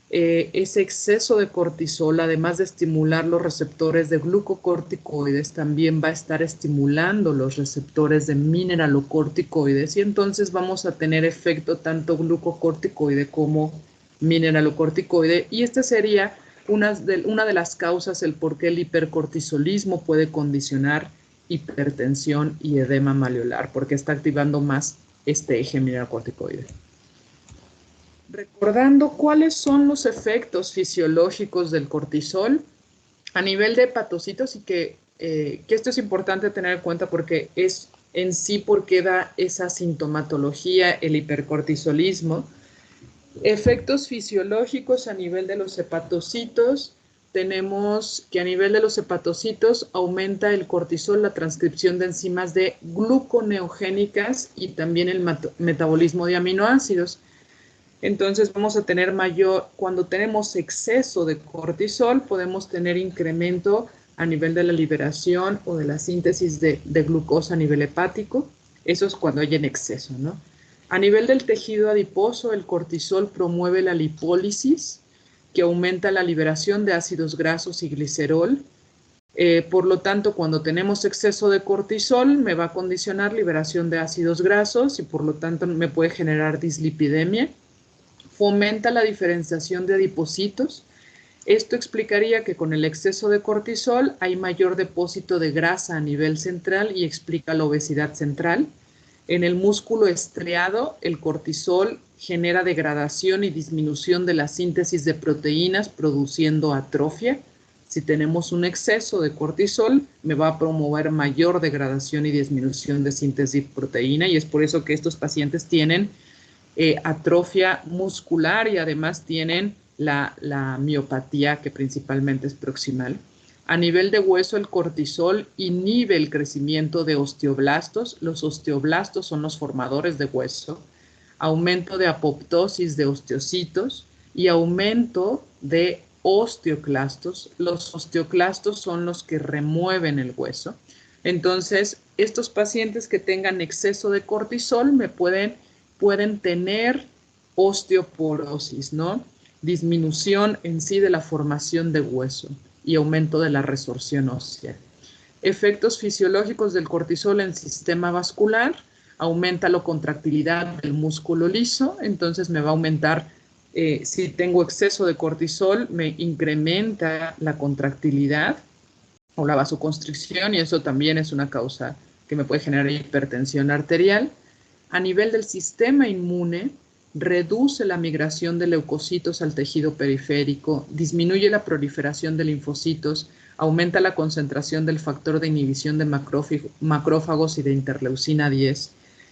S1: ese exceso de cortisol, además de estimular los receptores de glucocorticoides, también va a estar estimulando los receptores de mineralocorticoides y entonces vamos a tener efecto tanto glucocorticoide como mineralocorticoide y esta sería una de las causas el por qué el hipercortisolismo puede condicionar hipertensión y edema maleolar, porque está activando más este eje mineralocorticoide. Recordando cuáles son los efectos fisiológicos del cortisol a nivel de hepatocitos y que esto es importante tener en cuenta porque es en sí porque da esa sintomatología, el hipercortisolismo. Efectos fisiológicos a nivel de los hepatocitos, tenemos que a nivel de los hepatocitos aumenta el cortisol, la transcripción de enzimas de gluconeogénicas y también el metabolismo de aminoácidos. Entonces vamos a tener cuando tenemos exceso de cortisol, podemos tener incremento a nivel de la liberación o de la síntesis de glucosa a nivel hepático. Eso es cuando hay en exceso, ¿no? A nivel del tejido adiposo, el cortisol promueve la lipólisis, que aumenta la liberación de ácidos grasos y glicerol. Por lo tanto, cuando tenemos exceso de cortisol, me va a condicionar liberación de ácidos grasos y por lo tanto me puede generar dislipidemia. Fomenta la diferenciación de adipocitos. Esto explicaría que con el exceso de cortisol hay mayor depósito de grasa a nivel central y explica la obesidad central. En el músculo estriado, el cortisol genera degradación y disminución de la síntesis de proteínas, produciendo atrofia. Si tenemos un exceso de cortisol, me va a promover mayor degradación y disminución de síntesis de proteína, y es por eso que estos pacientes tienen atrofia muscular y además tienen la miopatía, que principalmente es proximal. A nivel de hueso, el cortisol inhibe el crecimiento de osteoblastos. Los osteoblastos son los formadores de hueso. Aumento de apoptosis de osteocitos y aumento de osteoclastos. Los osteoclastos son los que remueven el hueso. Entonces, estos pacientes que tengan exceso de cortisol pueden tener osteoporosis, ¿no? Disminución en sí de la formación de hueso y aumento de la resorción ósea. Efectos fisiológicos del cortisol en sistema vascular: aumenta la contractilidad del músculo liso, entonces me va a aumentar, si tengo exceso de cortisol, me incrementa la contractilidad o la vasoconstricción y eso también es una causa que me puede generar hipertensión arterial. A nivel del sistema inmune, reduce la migración de leucocitos al tejido periférico, disminuye la proliferación de linfocitos, aumenta la concentración del factor de inhibición de macrófagos y de interleucina 10,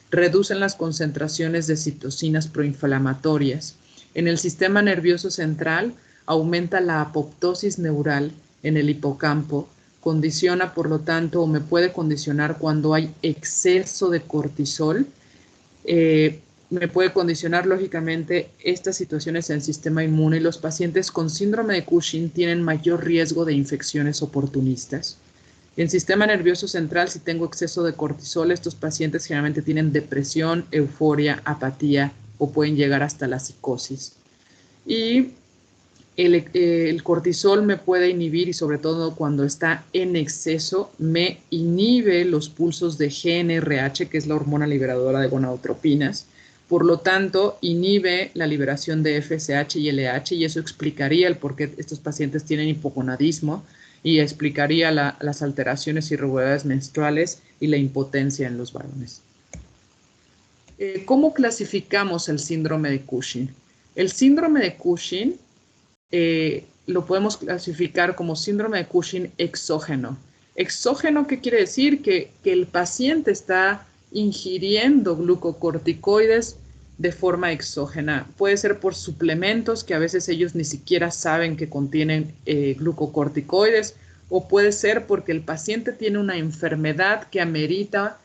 S1: reducen las concentraciones de citocinas proinflamatorias. En el sistema nervioso central, aumenta la apoptosis neural en el hipocampo, condiciona, por lo tanto, o me puede condicionar cuando hay exceso de cortisol. Me puede condicionar, lógicamente, estas situaciones en el sistema inmune y los pacientes con síndrome de Cushing tienen mayor riesgo de infecciones oportunistas. En sistema nervioso central, si tengo exceso de cortisol, estos pacientes generalmente tienen depresión, euforia, apatía o pueden llegar hasta la psicosis. Y el cortisol me puede inhibir y sobre todo cuando está en exceso, me inhibe los pulsos de GnRH, que es la hormona liberadora de gonadotropinas. Por lo tanto, inhibe la liberación de FSH y LH y eso explicaría el por qué estos pacientes tienen hipogonadismo y explicaría las alteraciones y irregularidades menstruales y la impotencia en los varones. ¿Cómo clasificamos el síndrome de Cushing? El síndrome de Cushing lo podemos clasificar como síndrome de Cushing exógeno. Exógeno, ¿qué quiere decir? Que el paciente está ingiriendo glucocorticoides de forma exógena. Puede ser por suplementos que a veces ellos ni siquiera saben que contienen glucocorticoides, o puede ser porque el paciente tiene una enfermedad que amerita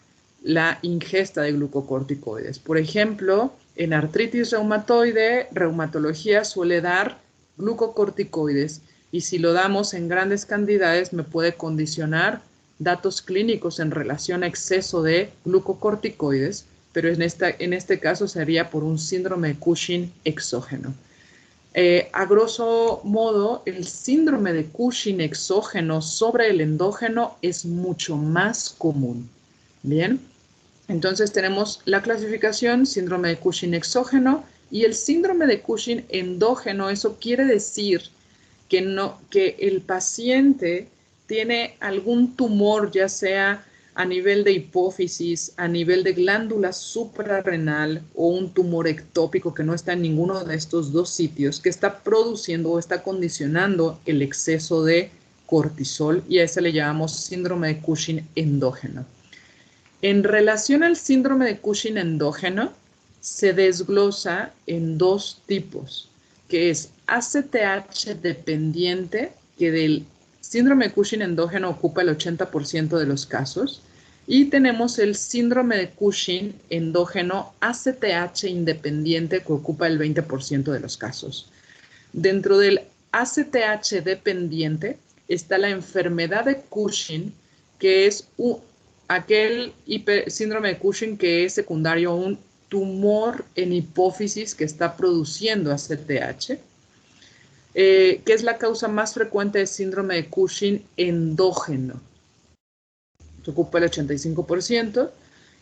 S1: la ingesta de glucocorticoides. Por ejemplo, en artritis reumatoide, reumatología suele dar glucocorticoides, y si lo damos en grandes cantidades me puede condicionar datos clínicos en relación a exceso de glucocorticoides, pero en este caso sería por un síndrome de Cushing exógeno. A grosso modo, el síndrome de Cushing exógeno sobre el endógeno es mucho más común. Bien, entonces tenemos la clasificación síndrome de Cushing exógeno y el síndrome de Cushing endógeno. Eso quiere decir que el paciente tiene algún tumor, ya sea a nivel de hipófisis, a nivel de glándula suprarrenal o un tumor ectópico que no está en ninguno de estos dos sitios, que está produciendo o está condicionando el exceso de cortisol, y a ese le llamamos síndrome de Cushing endógeno. En relación al síndrome de Cushing endógeno, se desglosa en dos tipos, que es ACTH dependiente, que del síndrome de Cushing endógeno ocupa el 80% de los casos, y tenemos el síndrome de Cushing endógeno ACTH independiente, que ocupa el 20% de los casos. Dentro del ACTH dependiente está la enfermedad de Cushing, que es aquel síndrome de Cushing que es secundario a un tumor en hipófisis que está produciendo ACTH, que es la causa más frecuente de síndrome de Cushing endógeno. Se ocupa el 85%.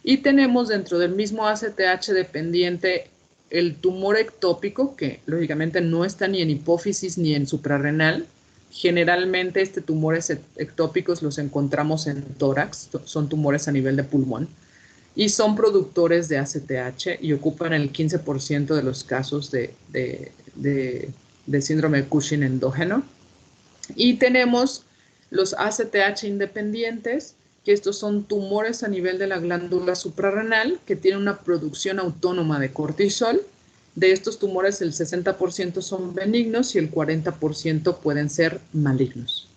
S1: Y tenemos dentro del mismo ACTH dependiente el tumor ectópico, que lógicamente no está ni en hipófisis ni en suprarrenal. Generalmente tumores ectópicos los encontramos en tórax, son tumores a nivel de pulmón, y son productores de ACTH y ocupan el 15% de los casos de síndrome de Cushing endógeno. Y tenemos los ACTH independientes, que estos son tumores a nivel de la glándula suprarrenal que tienen una producción autónoma de cortisol. De estos tumores el 60% son benignos y el 40% pueden ser malignos.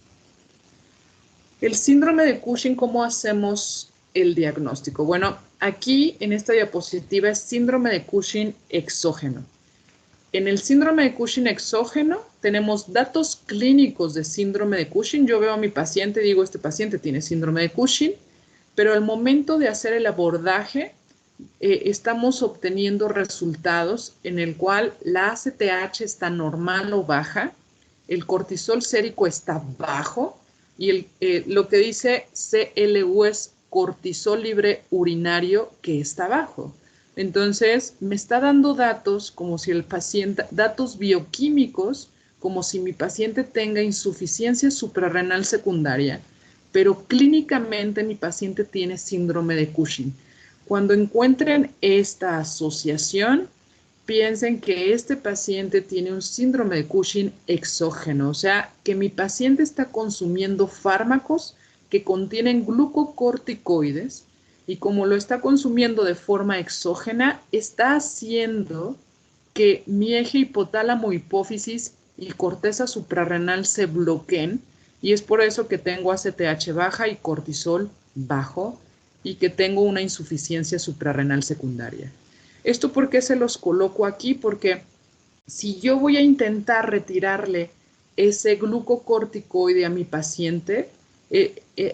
S1: El síndrome de Cushing, ¿cómo hacemos el diagnóstico? Bueno, aquí en esta diapositiva es síndrome de Cushing exógeno. En el síndrome de Cushing exógeno tenemos datos clínicos de síndrome de Cushing. Yo veo a mi paciente y digo, este paciente tiene síndrome de Cushing, pero al momento de hacer el abordaje estamos obteniendo resultados en el cual la ACTH está normal o baja, el cortisol sérico está bajo y lo que dice CLU es cortisol libre urinario, que está bajo. Entonces, me está dando datos como si el paciente, datos bioquímicos, como si mi paciente tenga insuficiencia suprarrenal secundaria, pero clínicamente mi paciente tiene síndrome de Cushing. Cuando encuentren esta asociación, piensen que este paciente tiene un síndrome de Cushing exógeno, o sea, que mi paciente está consumiendo fármacos que contienen glucocorticoides, y como lo está consumiendo de forma exógena, está haciendo que mi eje hipotálamo, hipófisis y corteza suprarrenal se bloqueen, y es por eso que tengo ACTH baja y cortisol bajo y que tengo una insuficiencia suprarrenal secundaria. ¿Esto por qué se los coloco aquí? Porque si yo voy a intentar retirarle ese glucocorticoide a mi paciente,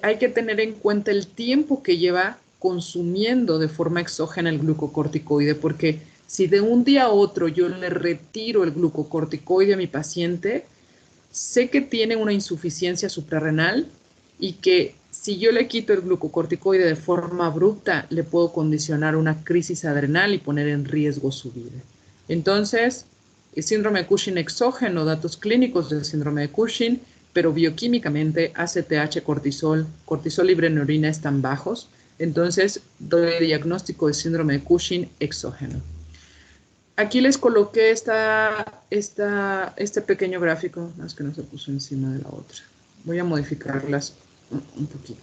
S1: hay que tener en cuenta el tiempo que lleva consumiendo de forma exógena el glucocorticoide, porque si de un día a otro yo le retiro el glucocorticoide a mi paciente, sé que tiene una insuficiencia suprarrenal y que si yo le quito el glucocorticoide de forma abrupta, le puedo condicionar una crisis adrenal y poner en riesgo su vida. Entonces, el síndrome de Cushing exógeno, datos clínicos del síndrome de Cushing, pero bioquímicamente ACTH, cortisol libre en orina están bajos. Entonces, doy diagnóstico de síndrome de Cushing exógeno. Aquí les coloqué este pequeño gráfico, más que no se puso encima de la otra. Voy a modificarlas un poquito.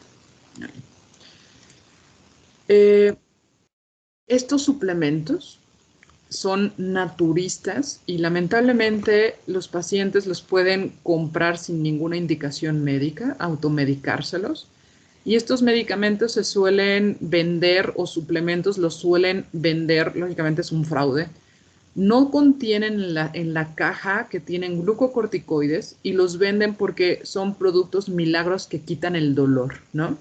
S1: Estos suplementos son naturistas y lamentablemente los pacientes los pueden comprar sin ninguna indicación médica, automedicárselos. Y estos medicamentos se suelen vender o suplementos los suelen vender, lógicamente es un fraude. No contienen en la caja que tienen glucocorticoides y los venden porque son productos milagros que quitan el dolor, ¿no?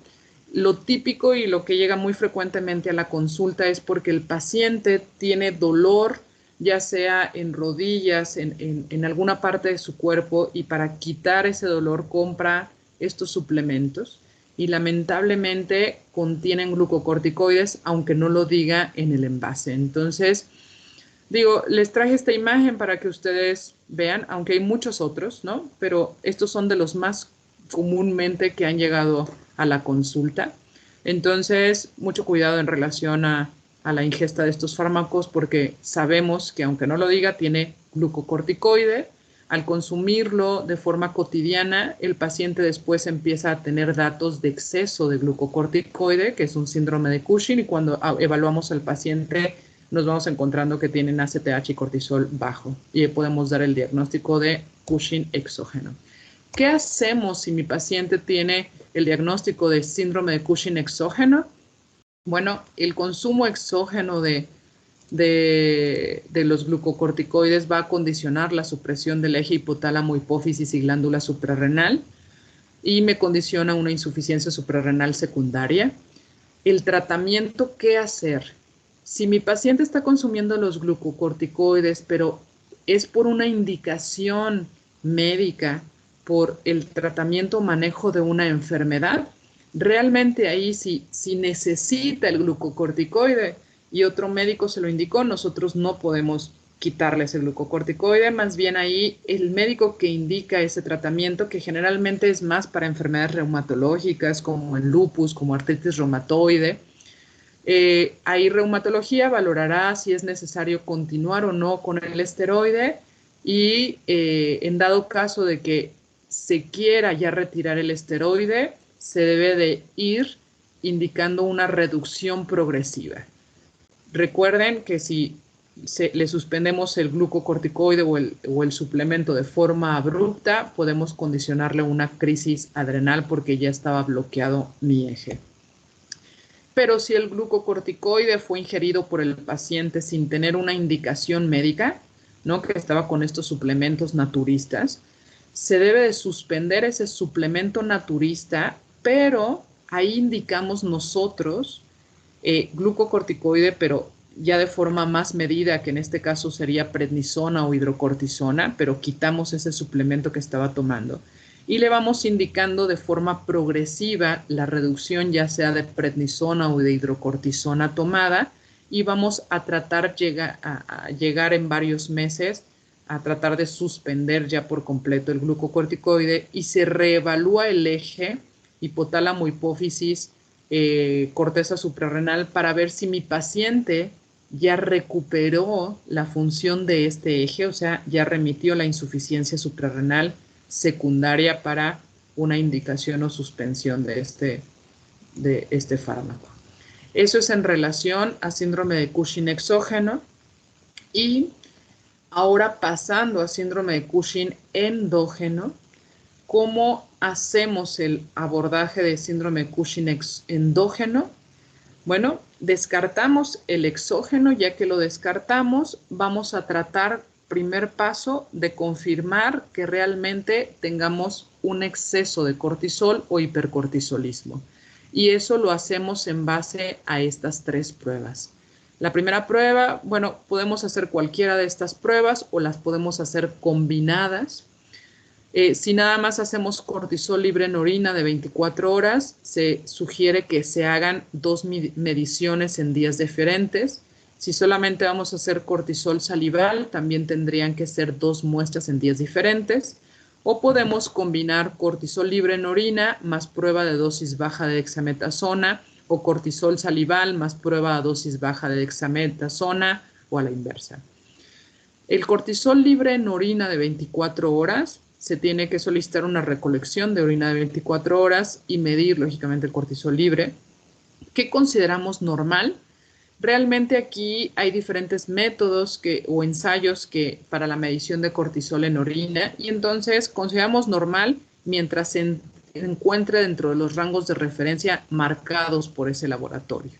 S1: Lo típico y lo que llega muy frecuentemente a la consulta es porque el paciente tiene dolor, ya sea en rodillas, en alguna parte de su cuerpo, y para quitar ese dolor compra estos suplementos y lamentablemente contienen glucocorticoides, aunque no lo diga en el envase. Entonces, digo, les traje esta imagen para que ustedes vean, aunque hay muchos otros, ¿no? Pero estos son de los más comúnmente que han llegado a la consulta. Entonces, mucho cuidado en relación a la ingesta de estos fármacos porque sabemos que, aunque no lo diga, tiene glucocorticoide. Al consumirlo de forma cotidiana, el paciente después empieza a tener datos de exceso de glucocorticoide, que es un síndrome de Cushing, y cuando evaluamos al paciente nos vamos encontrando que tienen ACTH y cortisol bajo y podemos dar el diagnóstico de Cushing exógeno. ¿Qué hacemos si mi paciente tiene el diagnóstico de síndrome de Cushing exógeno? Bueno, el consumo exógeno de los glucocorticoides va a condicionar la supresión del eje hipotálamo, hipófisis y glándula suprarrenal y me condiciona una insuficiencia suprarrenal secundaria. El tratamiento, ¿qué hacer? Si mi paciente está consumiendo los glucocorticoides, pero es por una indicación médica, por el tratamiento o manejo de una enfermedad, realmente ahí si necesita el glucocorticoide y otro médico se lo indicó, nosotros no podemos quitarles el glucocorticoide, más bien ahí el médico que indica ese tratamiento, que generalmente es más para enfermedades reumatológicas como el lupus, como artritis reumatoide, ahí reumatología valorará si es necesario continuar o no con el esteroide y en dado caso de que se quiera ya retirar el esteroide, se debe de ir indicando una reducción progresiva. Recuerden que si le suspendemos el glucocorticoide o el suplemento de forma abrupta, podemos condicionarle una crisis adrenal porque ya estaba bloqueado mi eje. Pero si el glucocorticoide fue ingerido por el paciente sin tener una indicación médica, ¿no?, que estaba con estos suplementos naturistas, se debe de suspender ese suplemento naturista, pero ahí indicamos nosotros glucocorticoide, pero ya de forma más medida, que en este caso sería prednisona o hidrocortisona, pero quitamos ese suplemento que estaba tomando. Y le vamos indicando de forma progresiva la reducción ya sea de prednisona o de hidrocortisona tomada y vamos a tratar llegar en varios meses a tratar de suspender ya por completo el glucocorticoide y se reevalúa el eje hipotálamo, hipófisis, corteza suprarrenal para ver si mi paciente ya recuperó la función de este eje, o sea, ya remitió la insuficiencia suprarrenal secundaria para una indicación o suspensión de este fármaco. Eso es en relación a síndrome de Cushing exógeno. Y ahora pasando a síndrome de Cushing endógeno, ¿cómo hacemos el abordaje de síndrome de Cushing endógeno? Bueno, descartamos el exógeno. Ya que lo descartamos, vamos a tratar, primer paso, de confirmar que realmente tengamos un exceso de cortisol o hipercortisolismo. Y eso lo hacemos en base a estas tres pruebas. La primera prueba, bueno, podemos hacer cualquiera de estas pruebas o las podemos hacer combinadas. Si nada más hacemos cortisol libre en orina de 24 horas, se sugiere que se hagan 2 mediciones en días diferentes. Si solamente vamos a hacer cortisol salival, también tendrían que ser 2 muestras en días diferentes. O podemos combinar cortisol libre en orina más prueba de dosis baja de dexametasona o cortisol salival más prueba a dosis baja de dexametasona o a la inversa. El cortisol libre en orina de 24 horas, se tiene que solicitar una recolección de orina de 24 horas y medir, lógicamente, el cortisol libre. ¿Qué consideramos normal? Realmente aquí hay diferentes métodos o ensayos para la medición de cortisol en orina y entonces consideramos normal mientras se encuentre dentro de los rangos de referencia marcados por ese laboratorio,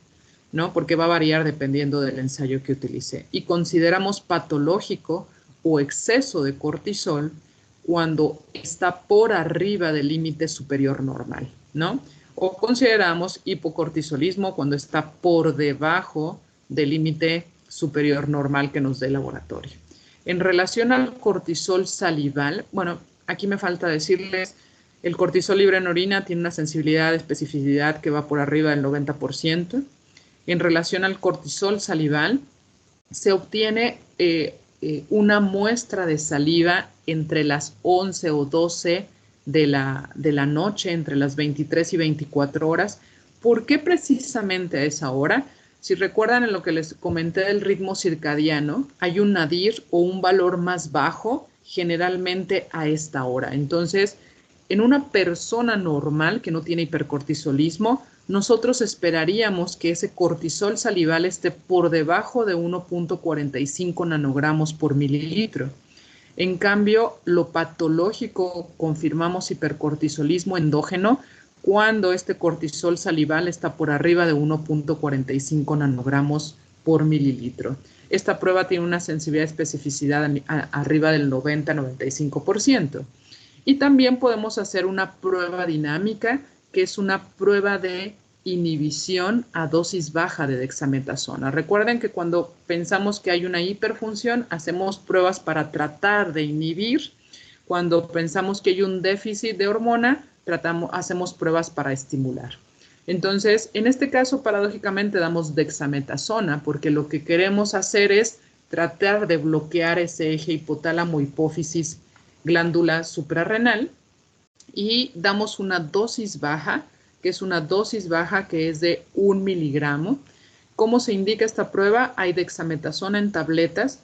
S1: ¿no? Porque va a variar dependiendo del ensayo que utilice. Y consideramos patológico o exceso de cortisol cuando está por arriba del límite superior normal, ¿no? O consideramos hipocortisolismo cuando está por debajo del límite superior normal que nos dé el laboratorio. En relación al cortisol salival, bueno, aquí me falta decirles, el cortisol libre en orina tiene una sensibilidad de especificidad que va por arriba del 90%. En relación al cortisol salival, se obtiene una muestra de saliva entre las 11 o 12 de la noche, entre las 23 y 24 horas. ¿Por qué precisamente a esa hora? Si recuerdan en lo que les comenté del ritmo circadiano, hay un nadir o un valor más bajo generalmente a esta hora. Entonces, en una persona normal que no tiene hipercortisolismo, nosotros esperaríamos que ese cortisol salival esté por debajo de 1.45 nanogramos por mililitro. En cambio, lo patológico, confirmamos hipercortisolismo endógeno cuando este cortisol salival está por arriba de 1.45 nanogramos por mililitro. Esta prueba tiene una sensibilidad de especificidad arriba del 90-95%. Y también podemos hacer una prueba dinámica, que es una prueba de inhibición a dosis baja de dexametasona. Recuerden que cuando pensamos que hay una hiperfunción, hacemos pruebas para tratar de inhibir. Cuando pensamos que hay un déficit de hormona, hacemos pruebas para estimular. Entonces, en este caso, paradójicamente, damos dexametasona porque lo que queremos hacer es tratar de bloquear ese eje hipotálamo-hipófisis glándula suprarrenal y damos una dosis baja, que es una dosis baja que es de 1 miligramo. ¿Cómo se indica esta prueba? Hay dexametasona en tabletas,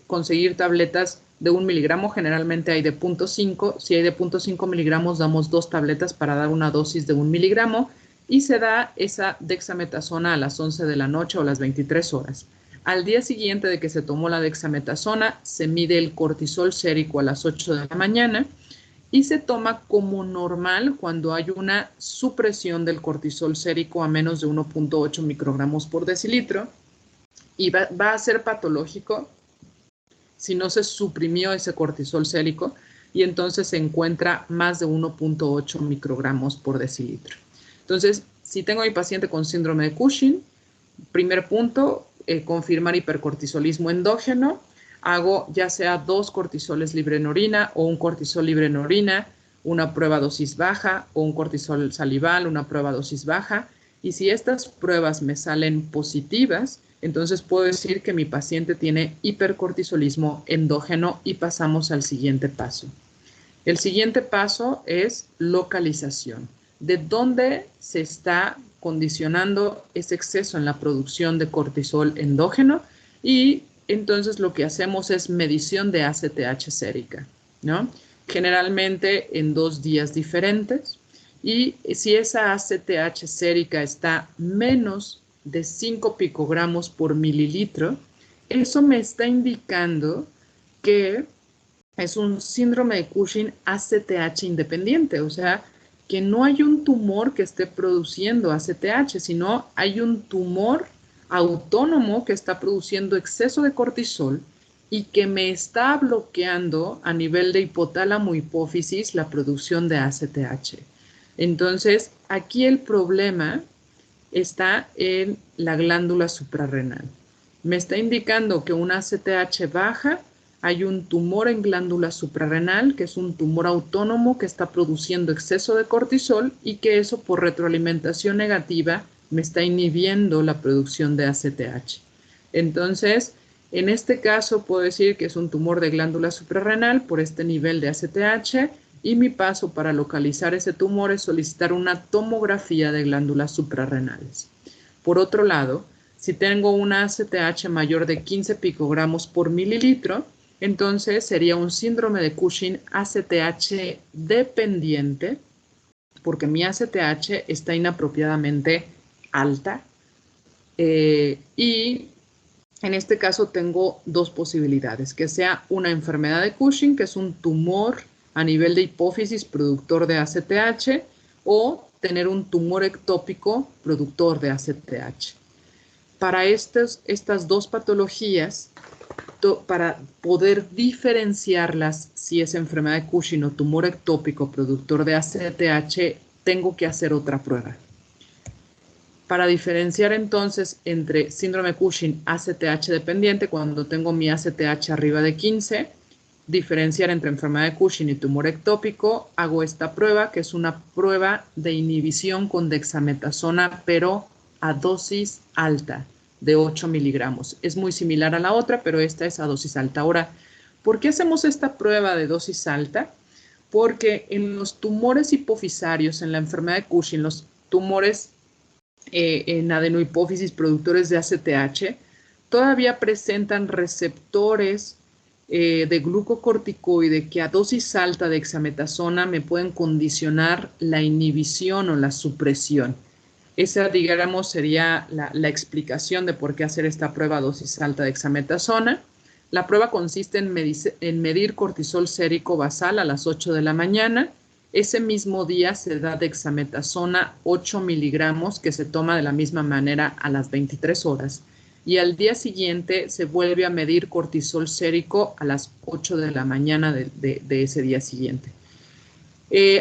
S1: conseguir tabletas de 1 miligramo, generalmente hay de 0.5, si hay de 0.5 miligramos damos 2 tabletas para dar una dosis de 1 miligramo y se da esa dexametasona a las 11 de la noche o a las 23 horas. Al día siguiente de que se tomó la dexametasona, se mide el cortisol sérico a las 8 de la mañana y se toma como normal cuando hay una supresión del cortisol sérico a menos de 1.8 microgramos por decilitro y va a ser patológico si no se suprimió ese cortisol sérico y entonces se encuentra más de 1.8 microgramos por decilitro. Entonces, si tengo a mi paciente con síndrome de Cushing, primer punto, confirmar hipercortisolismo endógeno. Hago ya sea 2 cortisoles libre en orina o un cortisol libre en orina, una prueba dosis baja o un cortisol salival, una prueba dosis baja. Y si estas pruebas me salen positivas, entonces puedo decir que mi paciente tiene hipercortisolismo endógeno y pasamos al siguiente paso. El siguiente paso es localización. ¿De dónde se está condicionando ese exceso en la producción de cortisol endógeno? Y entonces lo que hacemos es medición de ACTH sérica, ¿no? Generalmente en 2 días diferentes. Y si esa ACTH sérica está menos de 5 picogramos por mililitro, eso me está indicando que es un síndrome de Cushing ACTH independiente, o sea, que no hay un tumor que esté produciendo ACTH, sino hay un tumor autónomo que está produciendo exceso de cortisol y que me está bloqueando a nivel de hipotálamo-hipófisis la producción de ACTH. Entonces, aquí el problema está en la glándula suprarrenal. Me está indicando que una ACTH baja, hay un tumor en glándula suprarrenal, que es un tumor autónomo que está produciendo exceso de cortisol y que eso por retroalimentación negativa me está inhibiendo la producción de ACTH. Entonces, en este caso puedo decir que es un tumor de glándula suprarrenal por este nivel de ACTH y mi paso para localizar ese tumor es solicitar una tomografía de glándulas suprarrenales. Por otro lado, si tengo una ACTH mayor de 15 picogramos por mililitro, entonces sería un síndrome de Cushing ACTH dependiente porque mi ACTH está inapropiadamente alta Y en este caso tengo dos posibilidades, que sea una enfermedad de Cushing, que es un tumor a nivel de hipófisis productor de ACTH, o tener un tumor ectópico productor de ACTH. Para estas dos patologías, para poder diferenciarlas, si es enfermedad de Cushing o tumor ectópico productor de ACTH, tengo que hacer otra prueba. Para diferenciar entonces entre síndrome Cushing ACTH dependiente, cuando tengo mi ACTH arriba de 15, diferenciar entre enfermedad de Cushing y tumor ectópico, hago esta prueba, que es una prueba de inhibición con dexametasona, pero a dosis alta, de 8 miligramos. Es muy similar a la otra, pero esta es a dosis alta. Ahora, ¿por qué hacemos esta prueba de dosis alta? Porque en los tumores hipofisarios, en la enfermedad de Cushing, los tumores en adenohipófisis productores de ACTH, todavía presentan receptores de glucocorticoide que a dosis alta de dexametasona me pueden condicionar la inhibición o la supresión. Esa, digamos, sería la explicación de por qué hacer esta prueba a dosis alta de dexametasona. La prueba consiste en medir cortisol sérico basal a las 8 de la mañana. Ese mismo día se da dexametasona 8 miligramos, que se toma de la misma manera a las 23 horas. Y al día siguiente se vuelve a medir cortisol sérico a las 8 de la mañana de ese día siguiente.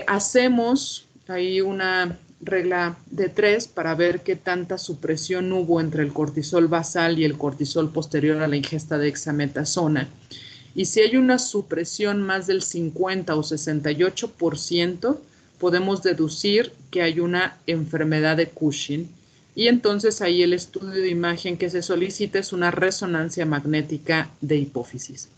S1: Hacemos ahí una regla de 3 para ver qué tanta supresión hubo entre el cortisol basal y el cortisol posterior a la ingesta de dexametasona. Y si hay una supresión más del 50 o 68%, podemos deducir que hay una enfermedad de Cushing. Y entonces ahí el estudio de imagen que se solicita es una resonancia magnética de hipófisis.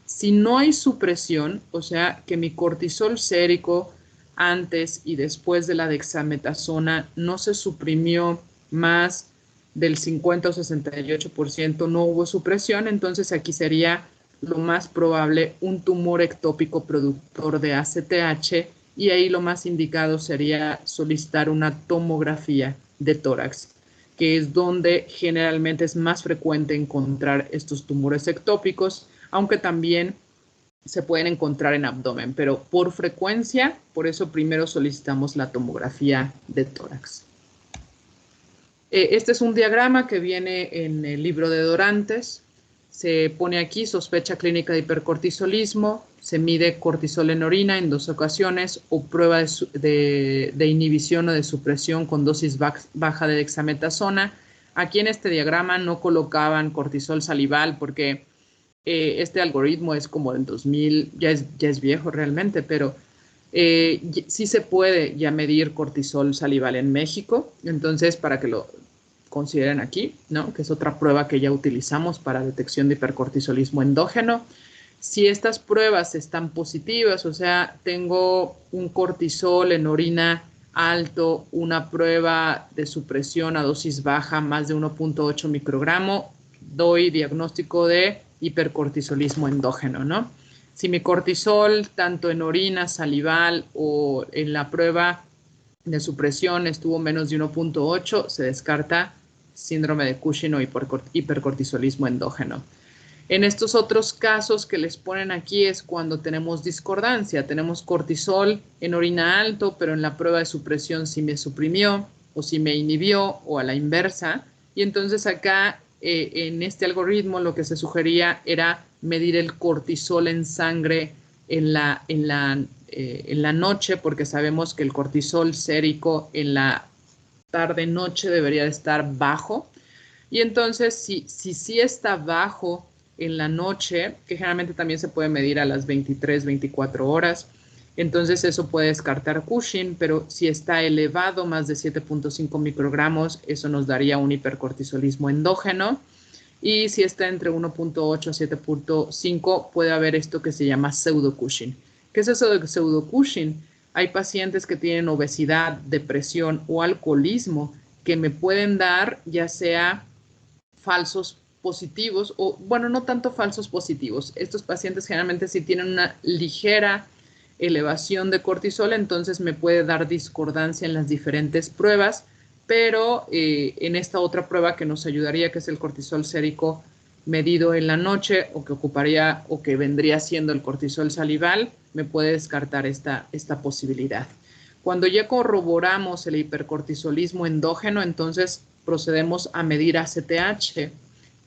S1: Si no hay supresión, o sea que mi cortisol sérico antes y después de la dexametasona no se suprimió más del 50 o 68%, no hubo supresión, entonces aquí sería lo más probable un tumor ectópico productor de ACTH, y ahí lo más indicado sería solicitar una tomografía de tórax, que es donde generalmente es más frecuente encontrar estos tumores ectópicos, aunque también se pueden encontrar en abdomen, pero por frecuencia, por eso primero solicitamos la tomografía de tórax. Este es un diagrama que viene en el libro de Dorantes. Se pone aquí sospecha clínica de hipercortisolismo, se mide cortisol en orina en 2 ocasiones o prueba de inhibición o de supresión con dosis baja de dexametasona. Aquí en este diagrama no colocaban cortisol salival porque este algoritmo es como del 2000, ya es viejo realmente, pero sí se puede ya medir cortisol salival en México, entonces para que lo consideren aquí, ¿no? Que es otra prueba que ya utilizamos para detección de hipercortisolismo endógeno. Si estas pruebas están positivas, o sea, tengo un cortisol en orina alto, una prueba de supresión a dosis baja, más de 1.8 microgramo, doy diagnóstico de hipercortisolismo endógeno, ¿no? Si mi cortisol, tanto en orina, salival o en la prueba de supresión estuvo menos de 1.8, se descarta síndrome de Cushing o hipercortisolismo endógeno. En estos otros casos que les ponen aquí es cuando tenemos discordancia. Tenemos cortisol en orina alto, pero en la prueba de supresión sí me suprimió o sí me inhibió o a la inversa. Y entonces acá en este algoritmo lo que se sugería era medir el cortisol en sangre en la noche, porque sabemos que el cortisol sérico en la tarde-noche debería de estar bajo. Y entonces, si está bajo en la noche, que generalmente también se puede medir a las 23, 24 horas, entonces eso puede descartar Cushing, pero si está elevado más de 7.5 microgramos, eso nos daría un hipercortisolismo endógeno. Y si está entre 1.8 a 7.5, puede haber esto que se llama pseudo-Cushing. ¿Qué es eso de pseudo-Cushing? Hay pacientes que tienen obesidad, depresión o alcoholismo que me pueden dar ya sea falsos positivos o, bueno, no tanto falsos positivos. Estos pacientes generalmente sí tienen una ligera elevación de cortisol, entonces me puede dar discordancia en las diferentes pruebas, pero en esta otra prueba que nos ayudaría, que es el cortisol sérico medido en la noche, o que ocuparía o que vendría siendo el cortisol salival, me puede descartar esta posibilidad. Cuando ya corroboramos el hipercortisolismo endógeno, entonces procedemos a medir ACTH,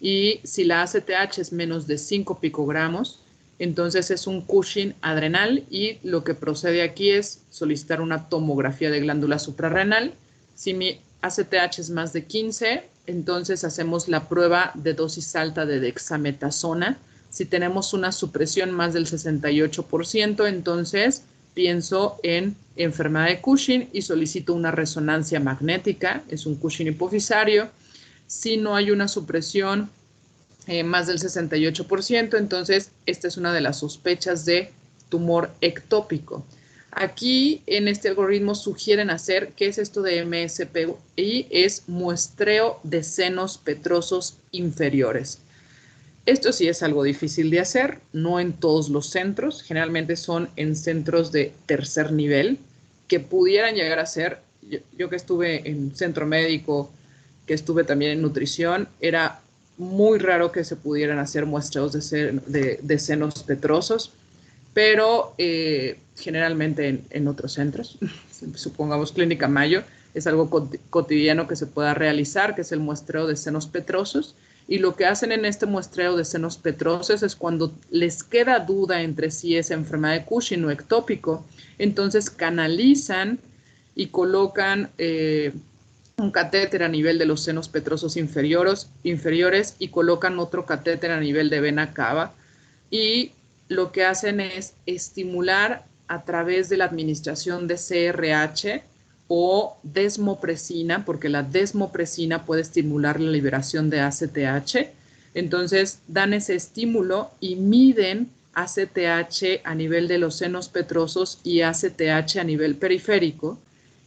S1: y si la ACTH es menos de 5 picogramos, entonces es un Cushing adrenal, y lo que procede aquí es solicitar una tomografía de glándula suprarrenal. Si mi ACTH es más de 15, entonces hacemos la prueba de dosis alta de dexametasona. Si tenemos una supresión más del 68%, entonces pienso en enfermedad de Cushing y solicito una resonancia magnética, es un Cushing hipofisario. Si no hay una supresión más del 68%, entonces esta es una de las sospechas de tumor ectópico. Aquí en este algoritmo sugieren hacer, ¿qué es esto de MSPI? Es muestreo de senos petrosos inferiores. Esto sí es algo difícil de hacer, no en todos los centros, generalmente son en centros de tercer nivel, que pudieran llegar a ser, yo que estuve en centro médico, que estuve también en nutrición, era muy raro que se pudieran hacer muestreos de senos petrosos, pero generalmente en otros centros, supongamos Clínica Mayo, es algo cotidiano que se pueda realizar, que es el muestreo de senos petrosos. Y lo que hacen en este muestreo de senos petrosos es cuando les queda duda entre si es enfermedad de Cushing o ectópico, entonces canalizan y colocan un catéter a nivel de los senos petrosos inferiores y colocan otro catéter a nivel de vena cava, y lo que hacen es estimular a través de la administración de CRH o desmopresina, porque la desmopresina puede estimular la liberación de ACTH. Entonces dan ese estímulo y miden ACTH a nivel de los senos petrosos y ACTH a nivel periférico.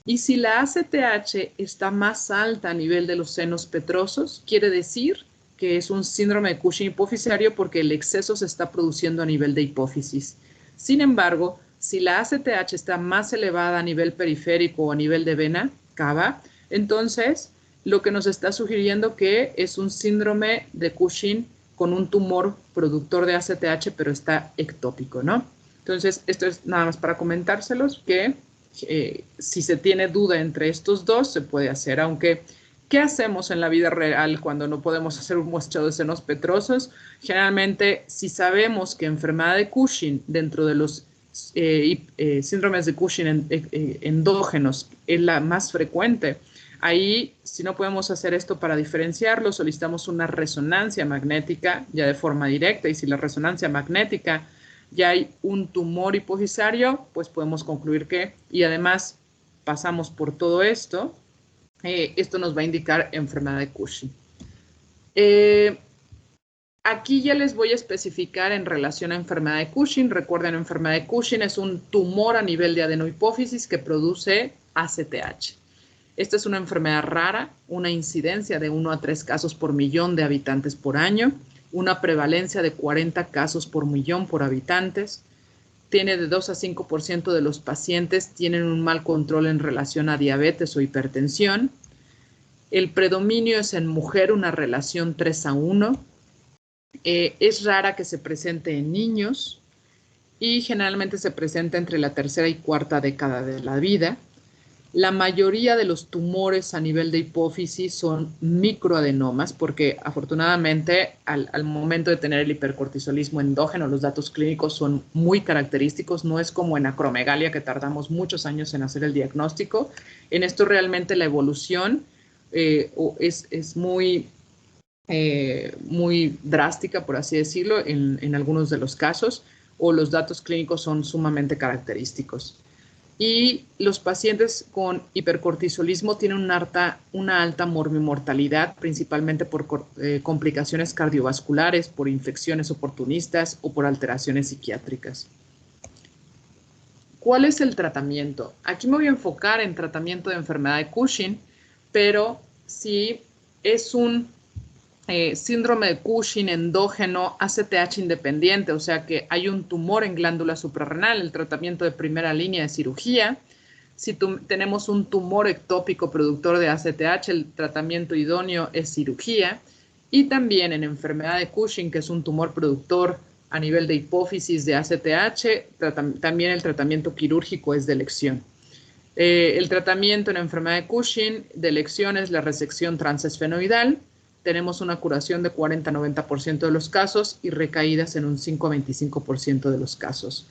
S1: Y si la ACTH está más alta a nivel de los senos petrosos, quiere decir que es un síndrome de Cushing hipofisario, porque el exceso se está produciendo a nivel de hipófisis. Sin embargo, si la ACTH está más elevada a nivel periférico o a nivel de vena cava, entonces lo que nos está sugiriendo que es un síndrome de Cushing con un tumor productor de ACTH, pero está ectópico, ¿no? Entonces, esto es nada más para comentárselos, que si se tiene duda entre estos dos, se puede hacer, aunque ¿qué hacemos en la vida real cuando no podemos hacer un muestreo de senos petrosos? Generalmente, si sabemos que enfermedad de Cushing dentro de los síndromes de Cushing endógenos es la más frecuente, ahí, si no podemos hacer esto para diferenciarlo, solicitamos una resonancia magnética ya de forma directa, y si la resonancia magnética ya hay un tumor hipofisario, pues podemos concluir que, y además pasamos por todo esto, esto nos va a indicar enfermedad de Cushing. Aquí ya les voy a especificar en relación a enfermedad de Cushing. Recuerden, enfermedad de Cushing es un tumor a nivel de adenohipófisis que produce ACTH. Esta es una enfermedad rara, una incidencia de 1 a 3 casos por millón de habitantes por año, una prevalencia de 40 casos por millón por habitantes. Tiene de 2 a 5% de los pacientes tienen un mal control en relación a diabetes o hipertensión. El predominio es en mujer, una relación 3 a 1. Es rara que se presente en niños y generalmente se presenta entre la tercera y cuarta década de la vida. La mayoría de los tumores a nivel de hipófisis son microadenomas, porque afortunadamente al momento de tener el hipercortisolismo endógeno, los datos clínicos son muy característicos. No es como en acromegalia, que tardamos muchos años en hacer el diagnóstico. En esto realmente la evolución es muy drástica, por así decirlo, en algunos de los casos, o los datos clínicos son sumamente característicos. Y los pacientes con hipercortisolismo tienen una alta morbimortalidad, principalmente por complicaciones cardiovasculares, por infecciones oportunistas o por alteraciones psiquiátricas. ¿Cuál es el tratamiento? Aquí me voy a enfocar en tratamiento de enfermedad de Cushing, pero si es un síndrome de Cushing endógeno ACTH independiente, o sea que hay un tumor en glándula suprarrenal, el tratamiento de primera línea de cirugía. Si tenemos un tumor ectópico productor de ACTH, el tratamiento idóneo es cirugía. Y también en enfermedad de Cushing, que es un tumor productor a nivel de hipófisis de ACTH, también el tratamiento quirúrgico es de elección. El tratamiento en enfermedad de Cushing de elección es la resección transesfenoidal. Tenemos una curación de 40-90% de los casos y recaídas en un 5-25% de los casos.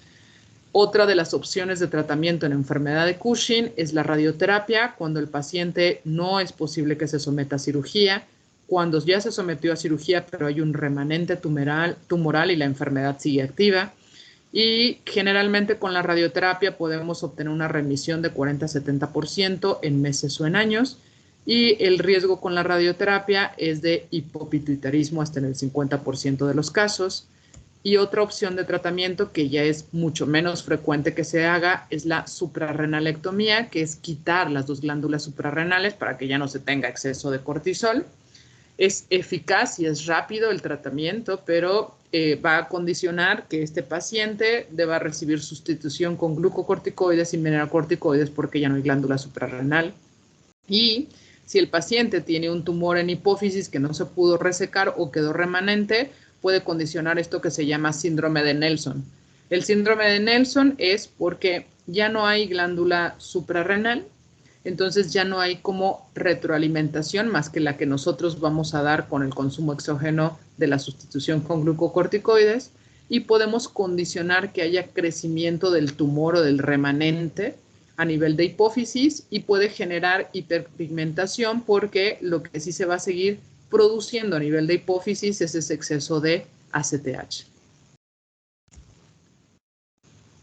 S1: Otra de las opciones de tratamiento en enfermedad de Cushing es la radioterapia, cuando el paciente no es posible que se someta a cirugía, cuando ya se sometió a cirugía pero hay un remanente tumoral y la enfermedad sigue activa. Y generalmente con la radioterapia podemos obtener una remisión de 40-70% en meses o en años. Y el riesgo con la radioterapia es de hipopituitarismo hasta en el 50% de los casos. Y otra opción de tratamiento que ya es mucho menos frecuente que se haga es la suprarrenalectomía, que es quitar las 2 glándulas suprarrenales para que ya no se tenga exceso de cortisol. Es eficaz y es rápido el tratamiento, pero va a condicionar que este paciente deba recibir sustitución con glucocorticoides y mineralocorticoides porque ya no hay glándula suprarrenal. Y si el paciente tiene un tumor en hipófisis que no se pudo resecar o quedó remanente, puede condicionar esto que se llama síndrome de Nelson. El síndrome de Nelson es porque ya no hay glándula suprarrenal, entonces ya no hay como retroalimentación más que la que nosotros vamos a dar con el consumo exógeno de la sustitución con glucocorticoides, y podemos condicionar que haya crecimiento del tumor o del remanente a nivel de hipófisis y puede generar hiperpigmentación porque lo que sí se va a seguir produciendo a nivel de hipófisis es ese exceso de ACTH.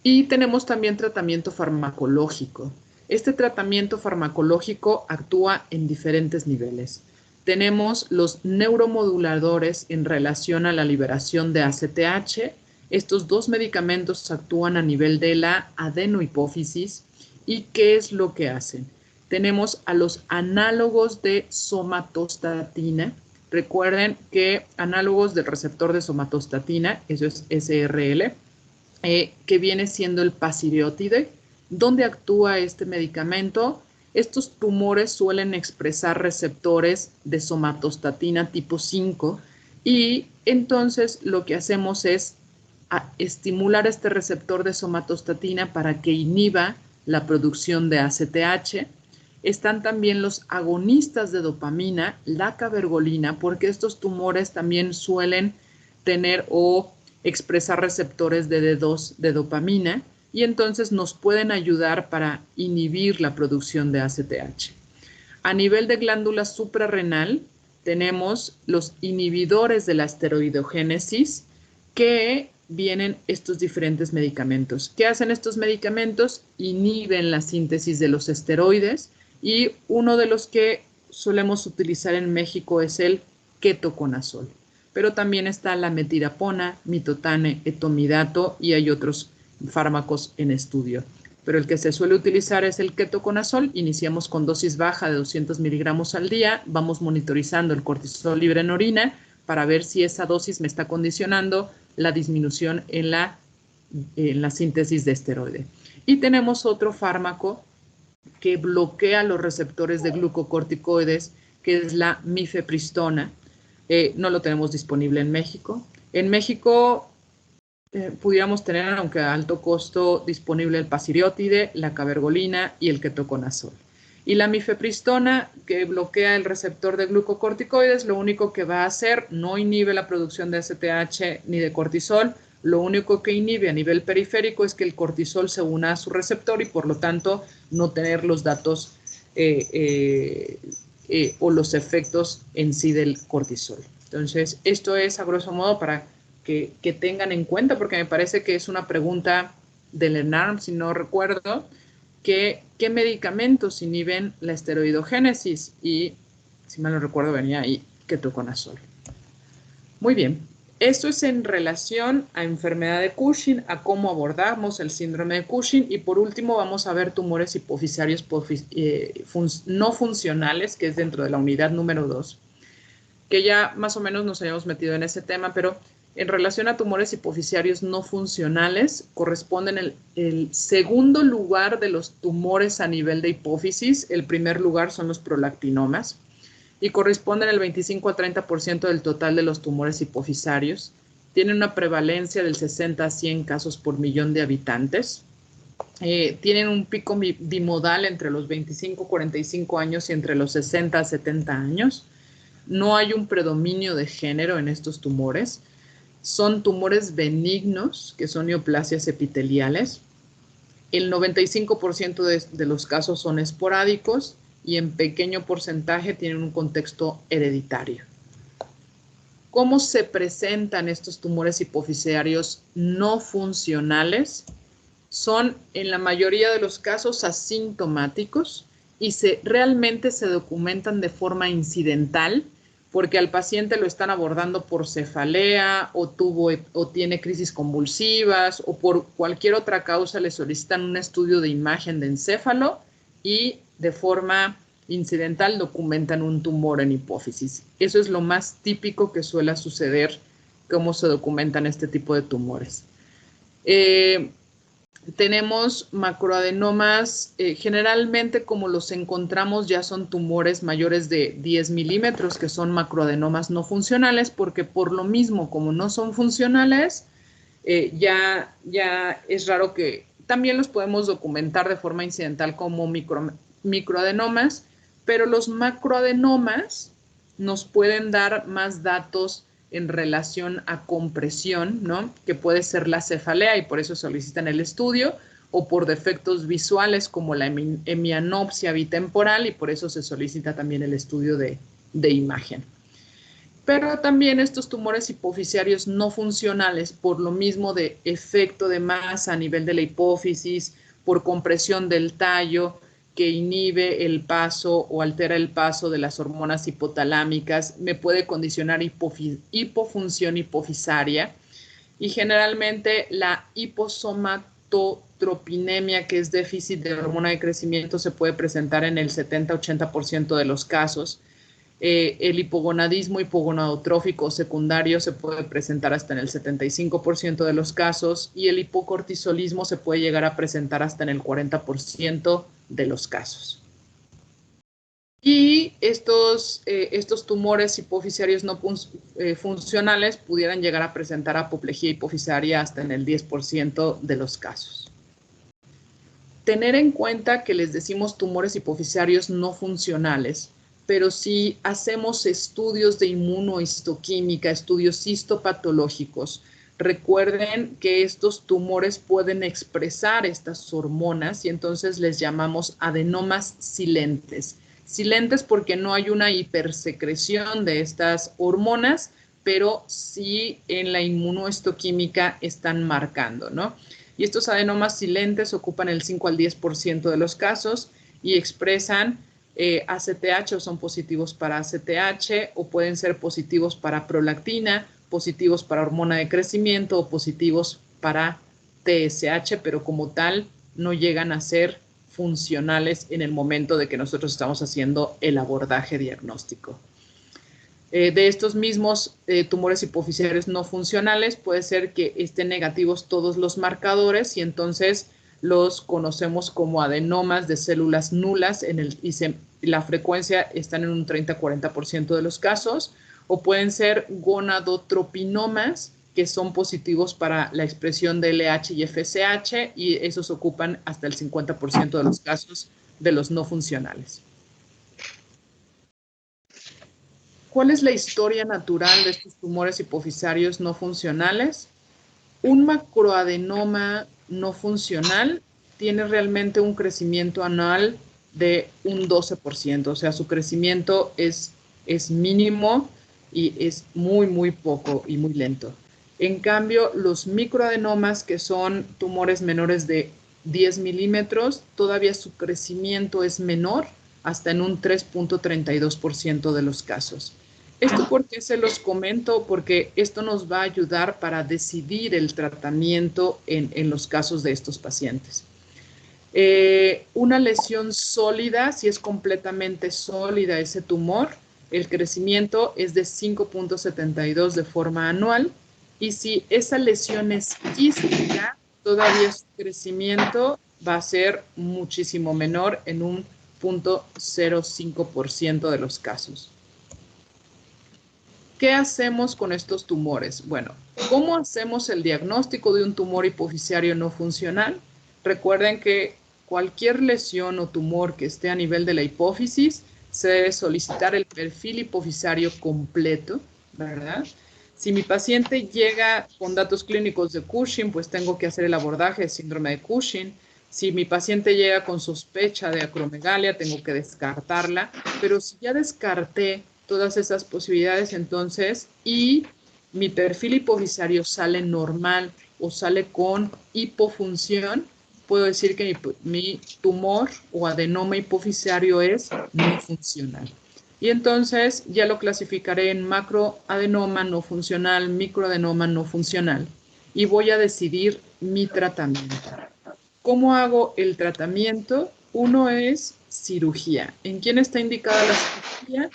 S1: Y tenemos también tratamiento farmacológico. Este tratamiento farmacológico actúa en diferentes niveles. Tenemos los neuromoduladores en relación a la liberación de ACTH. Estos 2 medicamentos actúan a nivel de la adenohipófisis. ¿Y qué es lo que hacen? Tenemos a los análogos de somatostatina. Recuerden que análogos del receptor de somatostatina, eso es SRL, que viene siendo el pasireotide. ¿Dónde actúa este medicamento? Estos tumores suelen expresar receptores de somatostatina tipo 5 y entonces lo que hacemos es estimular este receptor de somatostatina para que inhiba la producción de ACTH. Están también los agonistas de dopamina, la cabergolina, porque estos tumores también suelen tener o expresar receptores de D2 de dopamina y entonces nos pueden ayudar para inhibir la producción de ACTH. A nivel de glándula suprarrenal tenemos los inhibidores de la esteroidogénesis, que vienen estos diferentes medicamentos. ¿Qué hacen estos medicamentos? Inhiben la síntesis de los esteroides y uno de los que solemos utilizar en México es el ketoconazol. Pero también está la metirapona, mitotane, etomidato y hay otros fármacos en estudio. Pero el que se suele utilizar es el ketoconazol. Iniciamos con dosis baja de 200 miligramos al día. Vamos monitorizando el cortisol libre en orina para ver si esa dosis me está condicionando la disminución en la síntesis de esteroide. Y tenemos otro fármaco que bloquea los receptores de glucocorticoides, que es la mifepristona. No lo tenemos disponible en México. En México pudiéramos tener, aunque a alto costo, disponible el pasireotide, la cabergolina y el ketoconazol. Y la mifepristona, que bloquea el receptor de glucocorticoides, lo único que va a hacer, no inhibe la producción de ACTH ni de cortisol, lo único que inhibe a nivel periférico es que el cortisol se una a su receptor y por lo tanto no tener los datos o los efectos en sí del cortisol. Entonces, esto es a grosso modo para que tengan en cuenta, porque me parece que es una pregunta del ENARM, si no recuerdo, ¿qué medicamentos inhiben la esteroidogénesis? Y, si mal no recuerdo, venía ahí ketoconazol. Muy bien, esto es en relación a enfermedad de Cushing, a cómo abordamos el síndrome de Cushing, y por último vamos a ver tumores hipofisarios no funcionales, que es dentro de la unidad número 2, que ya más o menos nos habíamos metido en ese tema, pero En relación a tumores hipoficiarios no funcionales, corresponden el segundo lugar de los tumores a nivel de hipófisis. El primer lugar son los prolactinomas y corresponden el 25 a 30% del total de los tumores hipoficiarios. Tienen una prevalencia del 60 a 100 casos por millón de habitantes. Tienen un pico bimodal entre los 25 a 45 años y entre los 60 a 70 años. No hay un predominio de género en estos tumores. Son tumores benignos, que son neoplasias epiteliales. El 95% de los casos son esporádicos y en pequeño porcentaje tienen un contexto hereditario. ¿Cómo se presentan estos tumores hipoficiarios no funcionales? Son en la mayoría de los casos asintomáticos y realmente se documentan de forma incidental, porque al paciente lo están abordando por cefalea o tiene crisis convulsivas o por cualquier otra causa le solicitan un estudio de imagen de encéfalo y de forma incidental documentan un tumor en hipófisis. Eso es lo más típico que suele suceder, cómo se documentan este tipo de tumores. Tenemos macroadenomas, generalmente como los encontramos ya son tumores mayores de 10 milímetros, que son macroadenomas no funcionales, porque por lo mismo, como no son funcionales, ya es raro que también los podemos documentar de forma incidental como microadenomas, pero los macroadenomas nos pueden dar más datos en relación a compresión, ¿no? Que puede ser la cefalea y por eso solicitan el estudio, o por defectos visuales como la hemianopsia bitemporal y por eso se solicita también el estudio de imagen. Pero también estos tumores hipoficiarios no funcionales, por lo mismo de efecto de masa a nivel de la hipófisis, por compresión del tallo, que inhibe el paso o altera el paso de las hormonas hipotalámicas, me puede condicionar hipofunción hipofisaria y generalmente la hiposomatotropinemia, que es déficit de hormona de crecimiento, se puede presentar en el 70-80% de los casos. El hipogonadismo hipogonadotrófico secundario se puede presentar hasta en el 75% de los casos y el hipocortisolismo se puede llegar a presentar hasta en el 40% de los casos. Y estos tumores hipoficiarios no funcionales pudieran llegar a presentar apoplejía hipoficiaria hasta en el 10% de los casos. Tener en cuenta que les decimos tumores hipoficiarios no funcionales, pero si hacemos estudios de inmunohistoquímica, estudios histopatológicos, recuerden que estos tumores pueden expresar estas hormonas y entonces les llamamos adenomas silentes. Silentes porque no hay una hipersecreción de estas hormonas, pero sí en la inmunohistoquímica están marcando, ¿no? Y estos adenomas silentes ocupan el 5 al 10% de los casos y expresan ACTH o son positivos para ACTH o pueden ser positivos para prolactina, positivos para hormona de crecimiento o positivos para TSH, pero como tal no llegan a ser funcionales en el momento de que nosotros estamos haciendo el abordaje diagnóstico. De estos mismos tumores hipoficiarios no funcionales puede ser que estén negativos todos los marcadores y entonces los conocemos como adenomas de células nulas y la frecuencia están en un 30-40% de los casos, o pueden ser gonadotropinomas que son positivos para la expresión de LH y FSH y esos ocupan hasta el 50% de los casos de los no funcionales. ¿Cuál es la historia natural de estos tumores hipoficiarios no funcionales? Un macroadenoma no funcional tiene realmente un crecimiento anual de un 12%, o sea, su crecimiento es mínimo y es muy poco y muy lento. En cambio, los microadenomas, que son tumores menores de 10 milímetros, todavía su crecimiento es menor, hasta en un 3.32% de los casos. ¿Esto por qué se los comento? Porque esto nos va a ayudar para decidir el tratamiento en los casos de estos pacientes. Una lesión sólida, si es completamente sólida ese tumor, el crecimiento es de 5.72 de forma anual y si esa lesión es quística, todavía su crecimiento va a ser muchísimo menor en un 0.05% de los casos. ¿Qué hacemos con estos tumores? Bueno, ¿cómo hacemos el diagnóstico de un tumor hipoficiario no funcional? Recuerden que cualquier lesión o tumor que esté a nivel de la hipófisis se debe solicitar el perfil hipoficiario completo, ¿verdad? Si mi paciente llega con datos clínicos de Cushing, pues tengo que hacer el abordaje de síndrome de Cushing. Si mi paciente llega con sospecha de acromegalia, tengo que descartarla. Pero si ya descarté todas esas posibilidades, entonces, y mi perfil hipoficiario sale normal o sale con hipofunción, puedo decir que mi tumor o adenoma hipoficiario es no funcional. Y entonces ya lo clasificaré en macroadenoma no funcional, microadenoma no funcional. Y voy a decidir mi tratamiento. ¿Cómo hago el tratamiento? Uno es cirugía. ¿En quién está indicada la cirugía?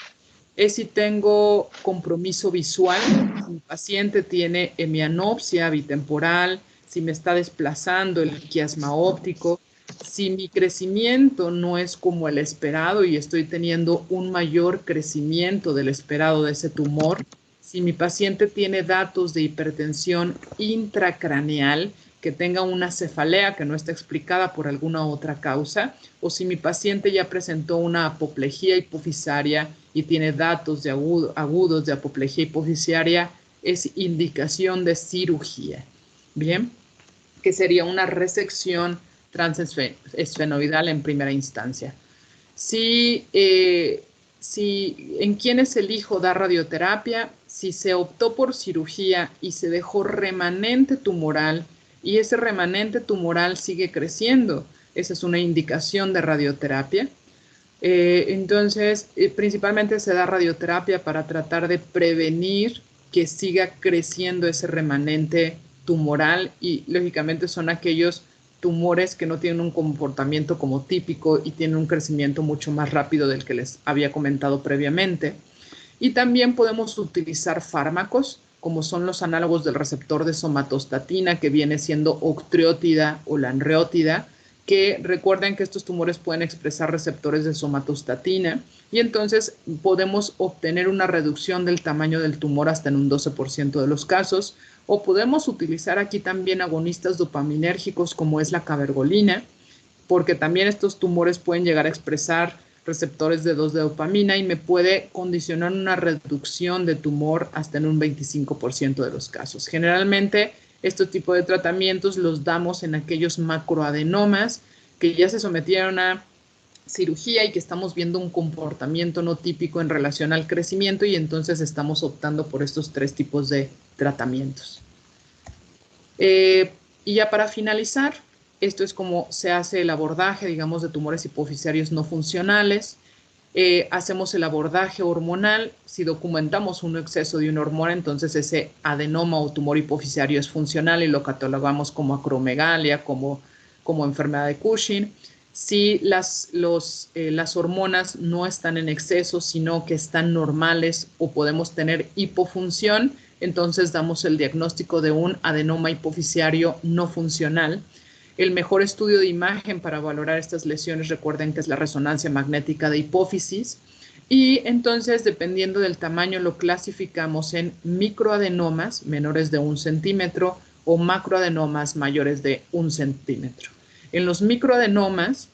S1: Es si tengo compromiso visual, si mi paciente tiene hemianopsia bitemporal, si me está desplazando el quiasma óptico, si mi crecimiento no es como el esperado y estoy teniendo un mayor crecimiento del esperado de ese tumor, si mi paciente tiene datos de hipertensión intracraneal, que tenga una cefalea que no está explicada por alguna otra causa, o si mi paciente ya presentó una apoplejía hipoficiaria y tiene datos de agudos de apoplejía hipoficiaria, es indicación de cirugía. Bien, que sería una resección transesfenoidal en primera instancia. Si en quienes elijo dar radioterapia, si se optó por cirugía y se dejó remanente tumoral y ese remanente tumoral sigue creciendo, esa es una indicación de radioterapia. Entonces, principalmente se da radioterapia para tratar de prevenir que siga creciendo ese remanente tumoral y lógicamente son aquellos tumores que no tienen un comportamiento como típico y tienen un crecimiento mucho más rápido del que les había comentado previamente. Y también podemos utilizar fármacos como son los análogos del receptor de somatostatina, que viene siendo octreotida o lanreotida, que recuerden que estos tumores pueden expresar receptores de somatostatina y entonces podemos obtener una reducción del tamaño del tumor hasta en un 12% de los casos, o podemos utilizar aquí también agonistas dopaminérgicos como es la cabergolina, porque también estos tumores pueden llegar a expresar receptores de 2 de dopamina y me puede condicionar una reducción de tumor hasta en un 25% de los casos. Generalmente, este tipo de tratamientos los damos en aquellos macroadenomas que ya se sometieron a cirugía y que estamos viendo un comportamiento no típico en relación al crecimiento y entonces estamos optando por estos 3 tipos de tratamientos. Y ya para finalizar, esto es como se hace el abordaje, digamos, de tumores hipoficiarios no funcionales. Hacemos el abordaje hormonal. Si documentamos un exceso de una hormona, entonces ese adenoma o tumor hipoficiario es funcional y lo catalogamos como acromegalia, como enfermedad de Cushing. Si las hormonas no están en exceso, sino que están normales o podemos tener hipofunción, entonces damos el diagnóstico de un adenoma hipoficiario no funcional. El mejor estudio de imagen para valorar estas lesiones, recuerden que es la resonancia magnética de hipófisis. Y entonces, dependiendo del tamaño, lo clasificamos en microadenomas menores de 1 centímetro o macroadenomas mayores de 1 centímetro. En los microadenomas,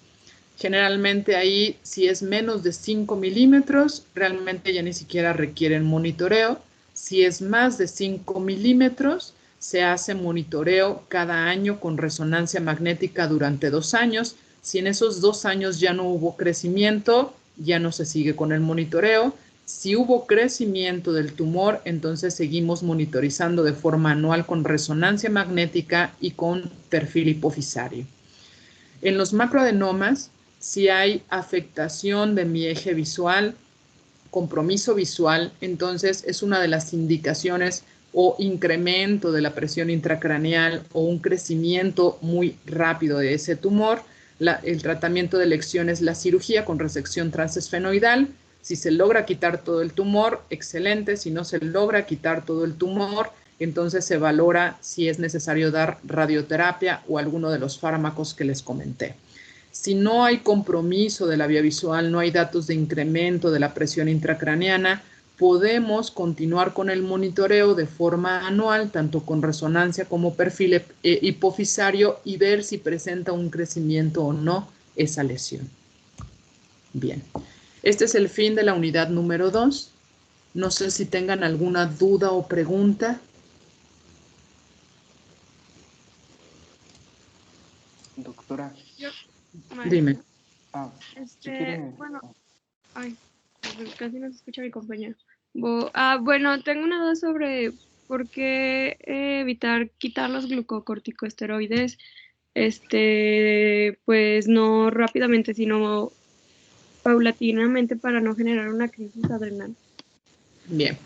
S1: generalmente ahí, si es menos de 5 milímetros, realmente ya ni siquiera requieren monitoreo. Si es más de 5 milímetros, se hace monitoreo cada año con resonancia magnética durante 2 años. Si en esos 2 años ya no hubo crecimiento, ya no se sigue con el monitoreo. Si hubo crecimiento del tumor, entonces seguimos monitorizando de forma anual con resonancia magnética y con perfil hipoficiario. En los macroadenomas, si hay afectación de mi eje visual, compromiso visual, entonces es una de las indicaciones o incremento de la presión intracraneal o un crecimiento muy rápido de ese tumor. El tratamiento de elección es la cirugía con resección transesfenoidal. Si se logra quitar todo el tumor, excelente. Si no se logra quitar todo el tumor, entonces se valora si es necesario dar radioterapia o alguno de los fármacos que les comenté. Si no hay compromiso de la vía visual, no hay datos de incremento de la presión intracraneana, podemos continuar con el monitoreo de forma anual, tanto con resonancia como perfil hipofisario, y ver si presenta un crecimiento o no esa lesión. Bien, este es el fin de la unidad número 2. No sé si tengan alguna duda o pregunta.
S5: Doctora.
S1: Dime.
S5: Si quiere...
S6: Bueno, ay, casi no se escucha mi compañero. Bueno, tengo una duda sobre por qué quitar los glucocorticosteroides, pues no rápidamente, sino paulatinamente para no generar una crisis adrenal.
S1: Bien,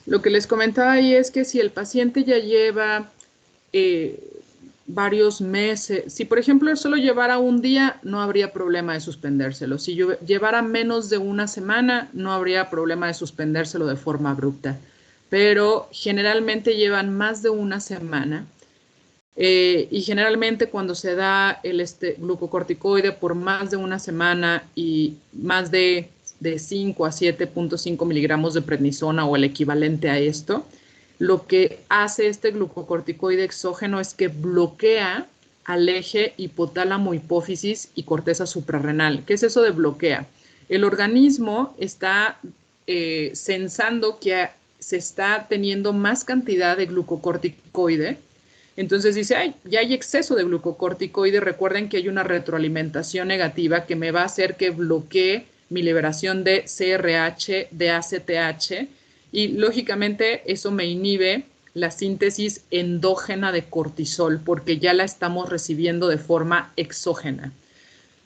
S1: lo que les comentaba ahí es que si el paciente ya lleva varios meses, si por ejemplo solo llevara un día, no habría problema de suspendérselo. Si llevara menos de una semana, no habría problema de suspendérselo de forma abrupta. Pero generalmente llevan más de una semana. Y generalmente cuando se da el glucocorticoide por más de una semana y más de 5 a 7.5 miligramos de prednisona o el equivalente a esto, lo que hace este glucocorticoide exógeno es que bloquea al eje hipotálamo-hipófisis y corteza suprarrenal. ¿Qué es eso de bloquea? El organismo está sensando que se está teniendo más cantidad de glucocorticoide. Entonces dice, ay, ya hay exceso de glucocorticoide. Recuerden que hay una retroalimentación negativa que me va a hacer que bloquee mi liberación de CRH, de ACTH, y lógicamente eso me inhibe la síntesis endógena de cortisol porque ya la estamos recibiendo de forma exógena.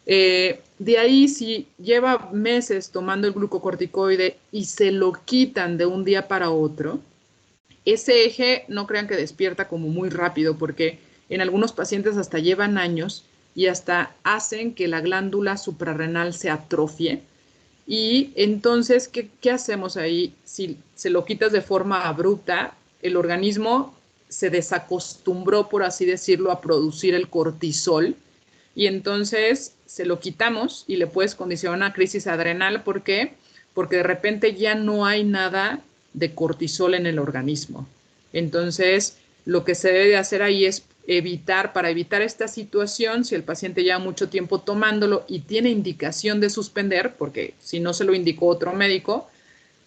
S1: De ahí, si lleva meses tomando el glucocorticoide y se lo quitan de un día para otro, ese eje no crean que despierta como muy rápido porque en algunos pacientes hasta llevan años y hasta hacen que la glándula suprarrenal se atrofie. Y entonces, ¿qué hacemos ahí? Si se lo quitas de forma abrupta, el organismo se desacostumbró, por así decirlo, a producir el cortisol y entonces se lo quitamos y le puedes condicionar una crisis adrenal. ¿Por qué? Porque de repente ya no hay nada de cortisol en el organismo. Entonces, lo que se debe hacer ahí es para evitar esta situación, si el paciente lleva mucho tiempo tomándolo y tiene indicación de suspender, porque si no se lo indicó otro médico,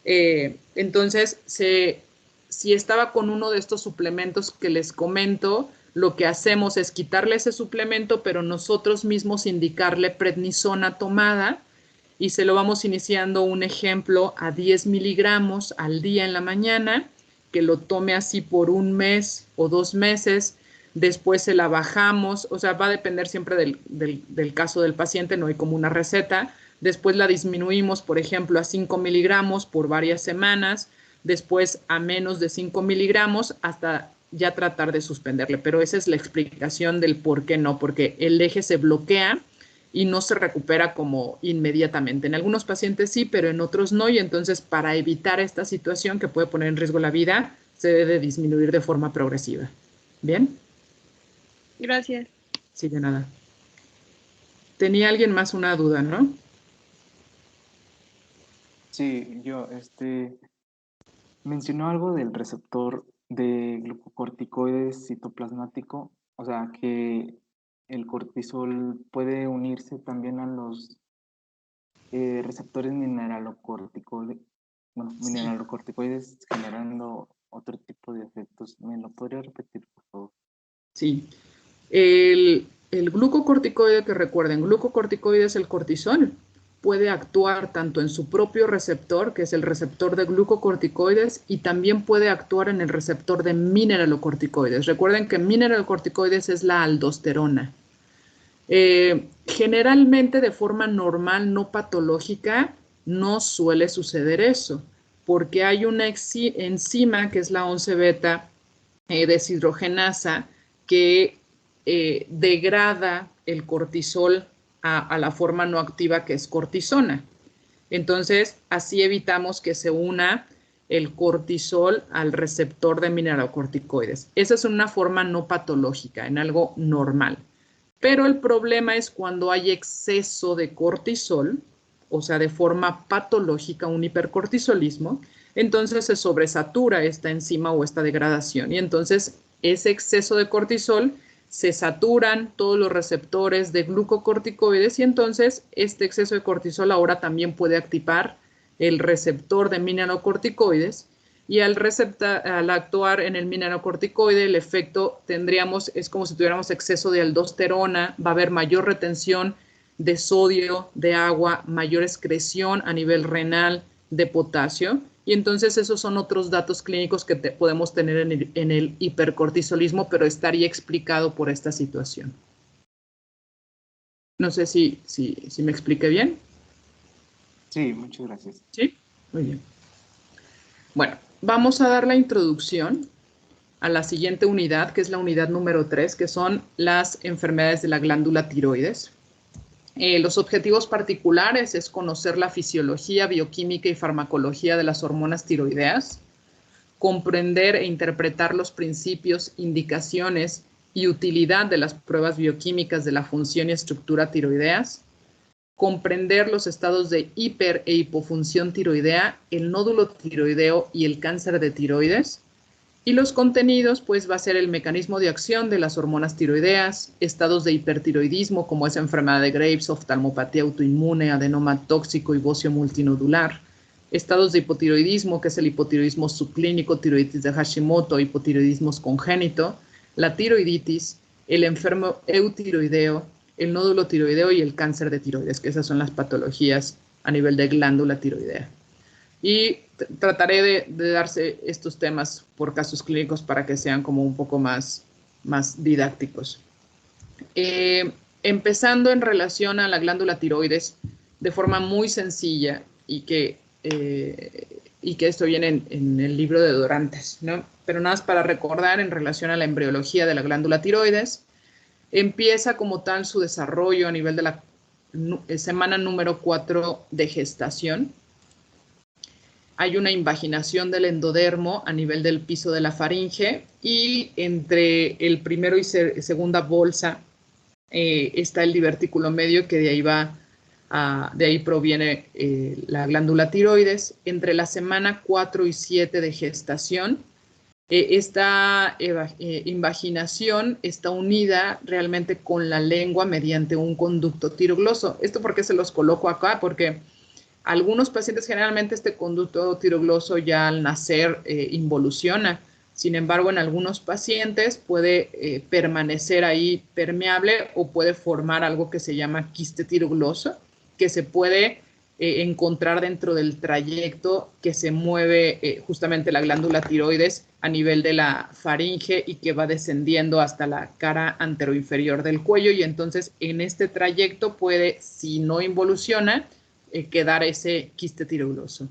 S1: entonces si estaba con uno de estos suplementos que les comento, lo que hacemos es quitarle ese suplemento, pero nosotros mismos indicarle prednisona tomada y se lo vamos iniciando, un ejemplo, a 10 miligramos al día en la mañana, que lo tome así por un mes o 2 meses. Después se la bajamos, o sea, va a depender siempre del caso del paciente, no hay como una receta. Después la disminuimos, por ejemplo, a 5 miligramos por varias semanas, después a menos de 5 miligramos hasta ya tratar de suspenderle. Pero esa es la explicación del por qué no, porque el eje se bloquea y no se recupera como inmediatamente. En algunos pacientes sí, pero en otros no, y entonces para evitar esta situación que puede poner en riesgo la vida, se debe disminuir de forma progresiva. ¿Bien?
S6: Gracias.
S1: Sí, de nada. ¿Tenía alguien más una duda, no?
S5: Sí, yo, mencionó algo del receptor de glucocorticoides citoplasmático, o sea, que el cortisol puede unirse también a los receptores mineralocorticoides, generando otro tipo de efectos. ¿Me lo podría repetir, por favor?
S1: Sí. El glucocorticoide, que recuerden, glucocorticoide es el cortisol, puede actuar tanto en su propio receptor, que es el receptor de glucocorticoides, y también puede actuar en el receptor de mineralocorticoides. Recuerden que mineralocorticoides es la aldosterona. Generalmente de forma normal, no patológica, no suele suceder eso, porque hay una enzima que es la 11-beta deshidrogenasa que degrada el cortisol a la forma no activa que es cortisona. Entonces, así evitamos que se una el cortisol al receptor de mineralocorticoides. Esa es una forma no patológica, en algo normal. Pero el problema es cuando hay exceso de cortisol, o sea, de forma patológica, un hipercortisolismo, entonces se sobresatura esta enzima o esta degradación. Y entonces ese exceso de cortisol se saturan todos los receptores de glucocorticoides y entonces este exceso de cortisol ahora también puede activar el receptor de mineralocorticoides y al actuar en el mineralocorticoide el efecto es como si tuviéramos exceso de aldosterona, va a haber mayor retención de sodio, de agua, mayor excreción a nivel renal de potasio y entonces esos son otros datos clínicos que podemos tener en el hipercortisolismo, pero estaría explicado por esta situación. No sé si me expliqué bien.
S5: Sí, muchas gracias.
S1: Sí, muy bien. Bueno, vamos a dar la introducción a la siguiente unidad, que es la unidad número 3, que son las enfermedades de la glándula tiroides. Los objetivos particulares es conocer la fisiología, bioquímica y farmacología de las hormonas tiroideas, comprender e interpretar los principios, indicaciones y utilidad de las pruebas bioquímicas de la función y estructura tiroideas, comprender los estados de hiper e hipofunción tiroidea, el nódulo tiroideo y el cáncer de tiroides. Y los contenidos, pues va a ser el mecanismo de acción de las hormonas tiroideas, estados de hipertiroidismo como es enfermedad de Graves, oftalmopatía autoinmune, adenoma tóxico y bocio multinodular, estados de hipotiroidismo, que es el hipotiroidismo subclínico, tiroiditis de Hashimoto, hipotiroidismo congénito, la tiroiditis, el enfermo eutiroideo, el nódulo tiroideo y el cáncer de tiroides, que esas son las patologías a nivel de glándula tiroidea. Y trataré de darse estos temas por casos clínicos para que sean como un poco más didácticos. Empezando en relación a la glándula tiroides, de forma muy sencilla y que esto viene en el libro de Dorantes, ¿no? Pero nada más para recordar en relación a la embriología de la glándula tiroides, empieza como tal su desarrollo a nivel de la semana número 4 de gestación. Hay una invaginación del endodermo a nivel del piso de la faringe y entre el primero y segunda bolsa está el divertículo medio que de ahí proviene la glándula tiroides. Entre la semana 4 y 7 de gestación, esta invaginación está unida realmente con la lengua mediante un conducto tirogloso. ¿Esto por qué se los coloco acá? Porque algunos pacientes generalmente este conducto tirogloso ya al nacer involuciona. Sin embargo, en algunos pacientes puede permanecer ahí permeable o puede formar algo que se llama quiste tirogloso, que se puede encontrar dentro del trayecto que se mueve justamente la glándula tiroides a nivel de la faringe y que va descendiendo hasta la cara anteroinferior del cuello y entonces en este trayecto puede, si no involuciona, quedar ese quiste tirogloso.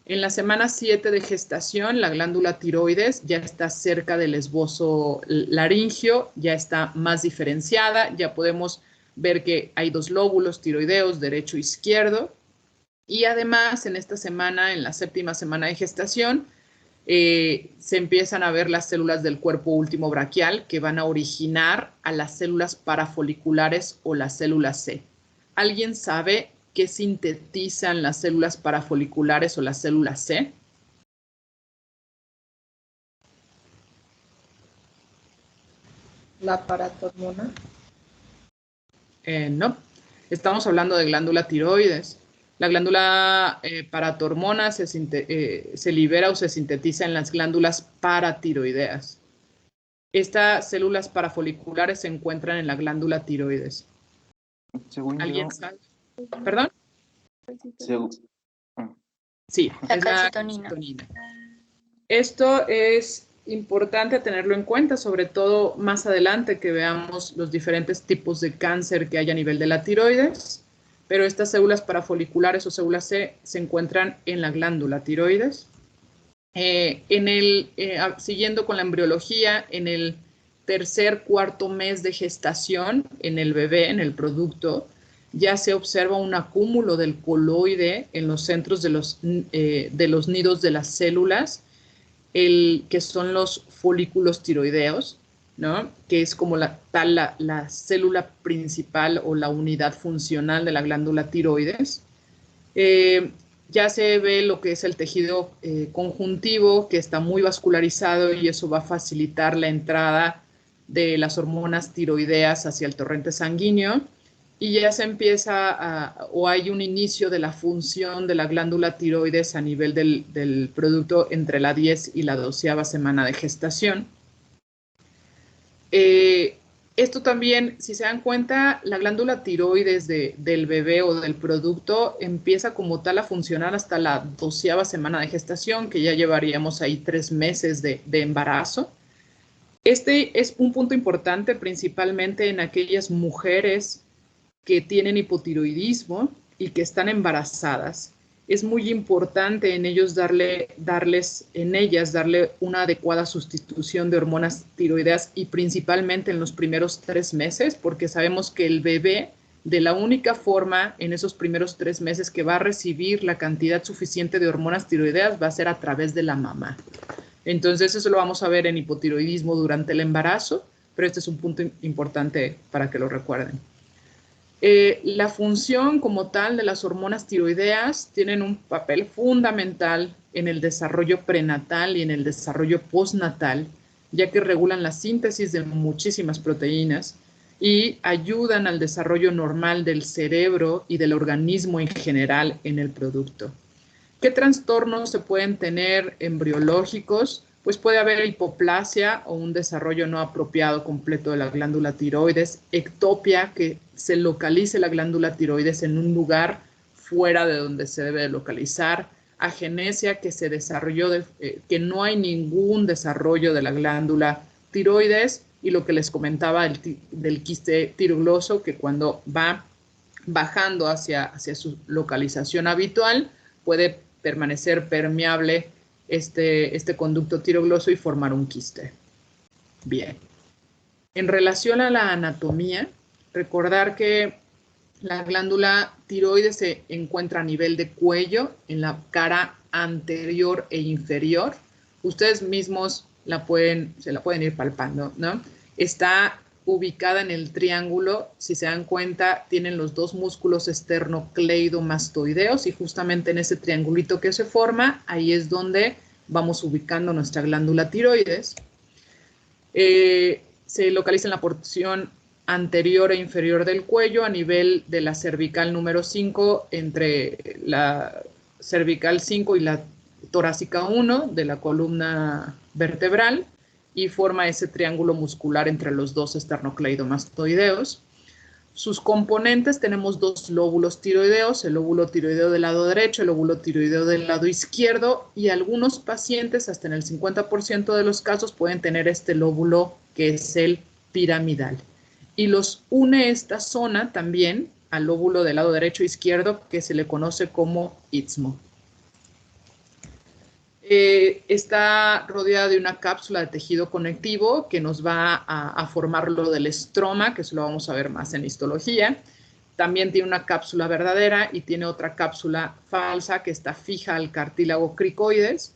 S1: En la semana 7 de gestación, la glándula tiroides ya está cerca del esbozo laringio, ya está más diferenciada, ya podemos ver que hay dos lóbulos tiroideos, derecho e izquierdo, y además en esta semana, en la 7ª semana de gestación, se empiezan a ver las células del cuerpo último braquial que van a originar a las células parafoliculares o las células C. ¿Alguien sabe qué sintetizan las células parafoliculares o las células C?
S7: La paratormona.
S1: No, estamos hablando de glándula tiroides. La glándula paratormona se libera o se sintetiza en las glándulas paratiroideas. Estas células parafoliculares se encuentran en la glándula tiroides.
S5: Según
S1: ¿Alguien
S5: yo,
S1: sabe? ¿Perdón? Sí,
S2: La
S1: es
S2: calcitonina.
S1: calcitonina. Esto es importante tenerlo en cuenta, sobre todo más adelante que veamos los diferentes tipos de cáncer que hay a nivel de la tiroides, pero estas células parafoliculares o células C se encuentran en la glándula tiroides. Siguiendo con la embriología, en el tercer, cuarto mes de gestación, en el bebé, en el producto, ya se observa un acúmulo del coloide en los centros de los nidos de las células, que son los folículos tiroideos, ¿no? Que es como la célula principal o la unidad funcional de la glándula tiroides. Ya se ve lo que es el tejido conjuntivo, que está muy vascularizado, y eso va a facilitar la entrada de las hormonas tiroideas hacia el torrente sanguíneo, y ya se empieza o hay un inicio de la función de la glándula tiroides a nivel del producto entre la 10 y la 12ª semana de gestación. Esto también, si se dan cuenta, la glándula tiroides del bebé o del producto empieza como tal a funcionar hasta la 12ª semana de gestación, que ya llevaríamos ahí 3 meses de embarazo. Este es un punto importante principalmente en aquellas mujeres que tienen hipotiroidismo y que están embarazadas. Es muy importante en ellas darle una adecuada sustitución de hormonas tiroideas, y principalmente en los primeros 3 meses, porque sabemos que el bebé, de la única forma en esos primeros 3 meses que va a recibir la cantidad suficiente de hormonas tiroideas, va a ser a través de la mamá. Entonces eso lo vamos a ver en hipotiroidismo durante el embarazo, pero este es un punto importante para que lo recuerden. La función como tal de las hormonas tiroideas tienen un papel fundamental en el desarrollo prenatal y en el desarrollo postnatal, ya que regulan la síntesis de muchísimas proteínas y ayudan al desarrollo normal del cerebro y del organismo en general en el producto. ¿Qué trastornos se pueden tener embriológicos? Pues puede haber hipoplasia o un desarrollo no apropiado completo de la glándula tiroides, ectopia, que se localice la glándula tiroides en un lugar fuera de donde se debe localizar, agenesia, que se desarrolló, que no hay ningún desarrollo de la glándula tiroides, y lo que les comentaba del quiste tirogloso, que cuando va bajando hacia su localización habitual, puede permanecer permeable este conducto tirogloso y formar un quiste. Bien. En relación a la anatomía, recordar que la glándula tiroides se encuentra a nivel de cuello, en la cara anterior e inferior. Ustedes mismos se la pueden ir palpando, ¿no? Está ubicada en el triángulo. Si se dan cuenta, tienen los 2 músculos esternocleidomastoideos, y justamente en ese triangulito que se forma, ahí es donde vamos ubicando nuestra glándula tiroides. Se localiza en la porción anterior e inferior del cuello, a nivel de la cervical número 5, entre la cervical 5 y la torácica 1 de la columna vertebral, y forma ese triángulo muscular entre los 2 esternocleidomastoideos. Sus componentes: tenemos 2 lóbulos tiroideos, el lóbulo tiroideo del lado derecho, el lóbulo tiroideo del lado izquierdo, y algunos pacientes, hasta en el 50% de los casos, pueden tener este lóbulo que es el piramidal. Y los une esta zona también al lóbulo del lado derecho e izquierdo, que se le conoce como istmo. Está rodeada de una cápsula de tejido conectivo que nos va a formar lo del estroma, que eso lo vamos a ver más en histología. También tiene una cápsula verdadera y tiene otra cápsula falsa que está fija al cartílago cricoides.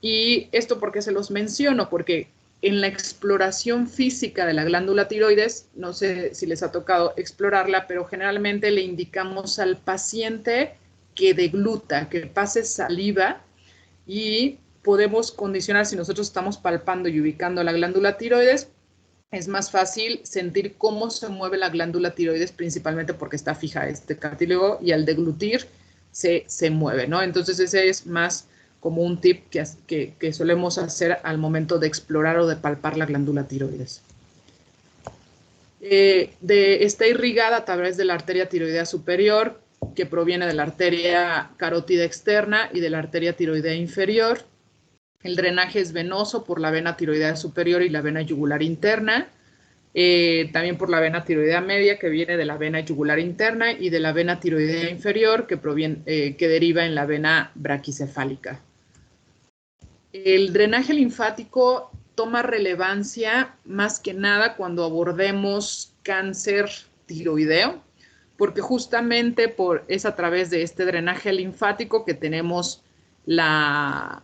S1: Y esto, ¿por qué se los menciono? Porque en la exploración física de la glándula tiroides, no sé si les ha tocado explorarla, pero generalmente le indicamos al paciente que degluta, que pase saliva, y podemos condicionar, si nosotros estamos palpando y ubicando la glándula tiroides, es más fácil sentir cómo se mueve la glándula tiroides, principalmente porque está fija a este cartílago, y al deglutir se mueve, ¿no? Entonces ese es más como un tip que solemos hacer al momento de explorar o de palpar la glándula tiroides. Está irrigada a través de la arteria tiroidea superior, que proviene de la arteria carótida externa y de la arteria tiroidea inferior. El drenaje es venoso por la vena tiroidea superior y la vena yugular interna. También por la vena tiroidea media, que viene de la vena yugular interna, y de la vena tiroidea inferior, que deriva en la vena braquicefálica. El drenaje linfático toma relevancia más que nada cuando abordemos cáncer tiroideo, porque justamente es a través de este drenaje linfático que tenemos las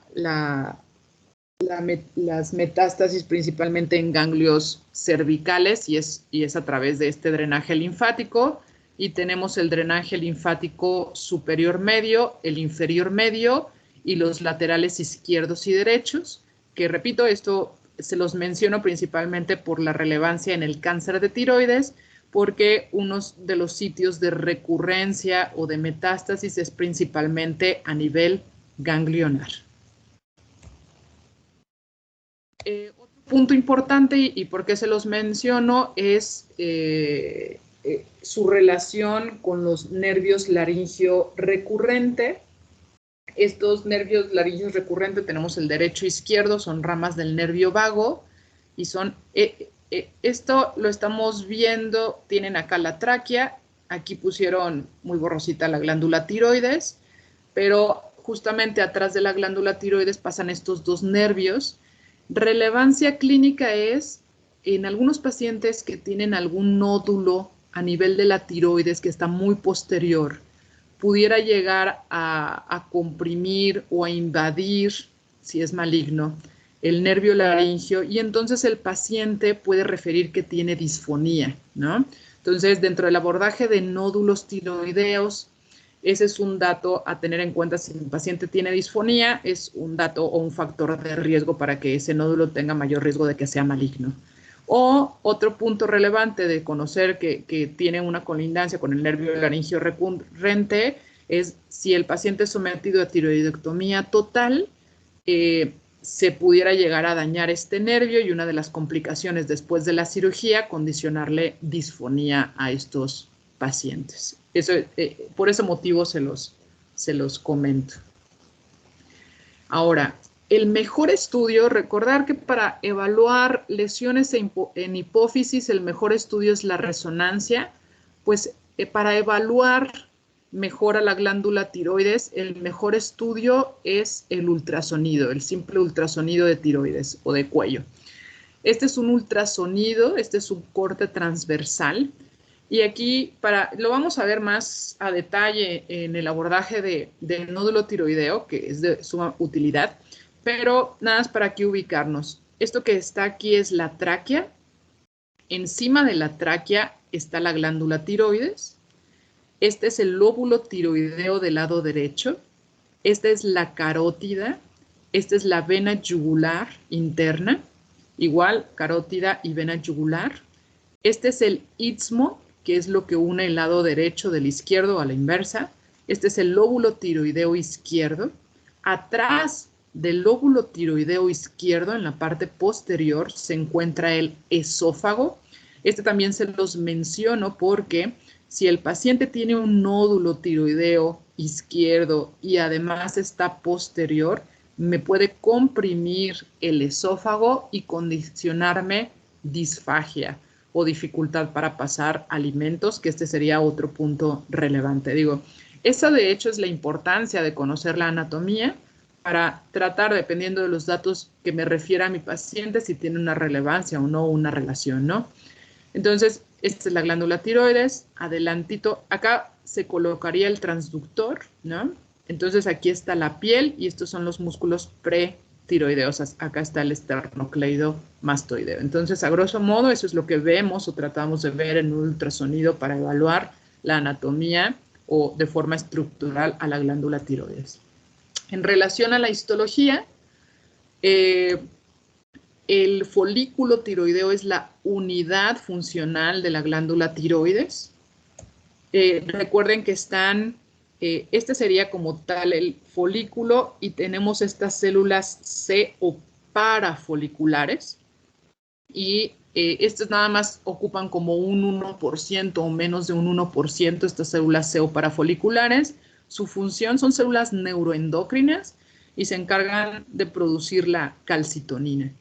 S1: metástasis principalmente en ganglios cervicales y es a través de este drenaje linfático. Y tenemos el drenaje linfático superior medio, el inferior medio y los laterales izquierdos y derechos, que repito, esto se los menciono principalmente por la relevancia en el cáncer de tiroides, porque uno de los sitios de recurrencia o de metástasis es principalmente a nivel ganglionar. Otro punto importante, y por qué se los menciono, es su relación con los nervios laringio recurrente. Estos nervios laringios recurrentes, tenemos el derecho e izquierdo, son ramas del nervio vago, y son, esto lo estamos viendo, tienen acá la tráquea, aquí pusieron muy borrosita la glándula tiroides, pero justamente atrás de la glándula tiroides pasan estos dos nervios. Relevancia clínica es en algunos pacientes que tienen algún nódulo a nivel de la tiroides que está muy posterior, pudiera llegar a comprimir o a invadir, si es maligno, el nervio laringio, y entonces el paciente puede referir que tiene disfonía, ¿no? Entonces, dentro del abordaje de nódulos tiroideos, ese es un dato a tener en cuenta. Si el paciente tiene disfonía, es un dato o un factor de riesgo para que ese nódulo tenga mayor riesgo de que sea maligno. O otro punto relevante de conocer que tiene una colindancia con el nervio laringio recurrente es si el paciente es sometido a tiroidectomía total, se pudiera llegar a dañar este nervio y una de las complicaciones después de la cirugía, condicionarle disfonía a estos pacientes. Eso, por ese motivo se los comento. Ahora, el mejor estudio, recordar que para evaluar lesiones en hipófisis, el mejor estudio es la resonancia, pues para evaluar mejor a la glándula tiroides, el mejor estudio es el ultrasonido, el simple ultrasonido de tiroides o de cuello. Este es un ultrasonido, este es un corte transversal. Y aquí lo vamos a ver más a detalle en el abordaje del nódulo tiroideo, que es de suma utilidad, pero nada más para aquí ubicarnos. Esto que está aquí es la tráquea. Encima de la tráquea está la glándula tiroides. Este es el lóbulo tiroideo del lado derecho. Esta es la carótida. Esta es la vena yugular interna. Igual, carótida y vena yugular. Este es el istmo, que es lo que une el lado derecho del izquierdo a la inversa. Este es el lóbulo tiroideo izquierdo. Atrás del lóbulo tiroideo izquierdo, en la parte posterior, se encuentra el esófago. Este también se los menciono porque si el paciente tiene un nódulo tiroideo izquierdo y además está posterior, me puede comprimir el esófago y condicionarme disfagia o dificultad para pasar alimentos, que este sería otro punto relevante. Digo, esa de hecho es la importancia de conocer la anatomía para tratar, dependiendo de los datos que me refiera a mi paciente, si tiene una relevancia o no, una relación, ¿no? Entonces, esta es la glándula tiroides, adelantito, acá se colocaría el transductor, ¿no? Entonces aquí está la piel y estos son los músculos pretiroideos, acá está el esternocleidomastoideo. Entonces, a grosso modo, eso es lo que vemos o tratamos de ver en un ultrasonido para evaluar la anatomía o de forma estructural a la glándula tiroides. En relación a la histología, el folículo tiroideo es la unidad funcional de la glándula tiroides. Recuerden que están, este sería como tal el folículo y tenemos estas células C o parafoliculares y estas nada más ocupan como un 1% o menos de un 1% estas células C o parafoliculares. Su función son células neuroendocrinas y se encargan de producir la calcitonina.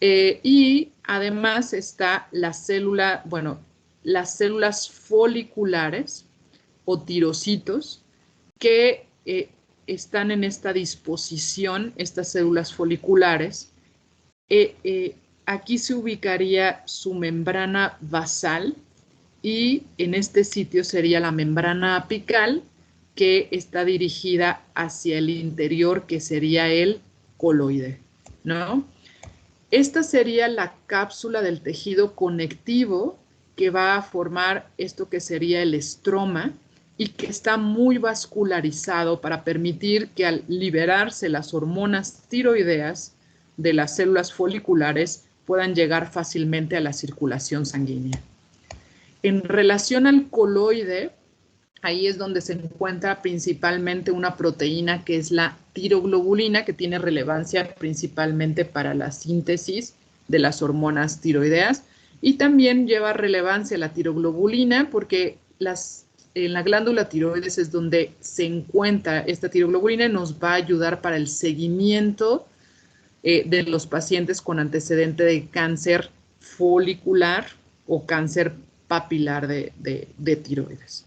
S1: Y además está la célula, bueno, las células foliculares o tirocitos que están en esta disposición, estas células foliculares. Aquí se ubicaría su membrana basal y en este sitio sería la membrana apical que está dirigida hacia el interior, que sería el coloide, ¿no? Esta sería la cápsula del tejido conectivo que va a formar esto que sería el estroma y que está muy vascularizado para permitir que al liberarse las hormonas tiroideas de las células foliculares puedan llegar fácilmente a la circulación sanguínea. En relación al coloide, ahí es donde se encuentra principalmente una proteína que es la tiroglobulina, que tiene relevancia principalmente para la síntesis de las hormonas tiroideas, y también lleva relevancia la tiroglobulina porque en la glándula tiroides es donde se encuentra esta tiroglobulina y nos va a ayudar para el seguimiento de los pacientes con antecedente de cáncer folicular o cáncer papilar de tiroides.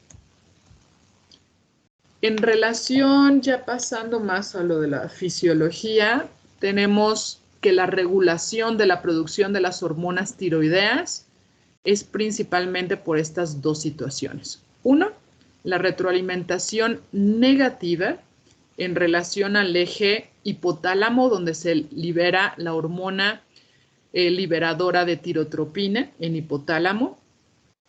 S1: En relación, ya pasando más a lo de la fisiología, tenemos que la regulación de la producción de las hormonas tiroideas es principalmente por estas dos situaciones. Uno, la retroalimentación negativa en relación al eje hipotálamo, donde se libera la hormona liberadora de tirotropina en hipotálamo,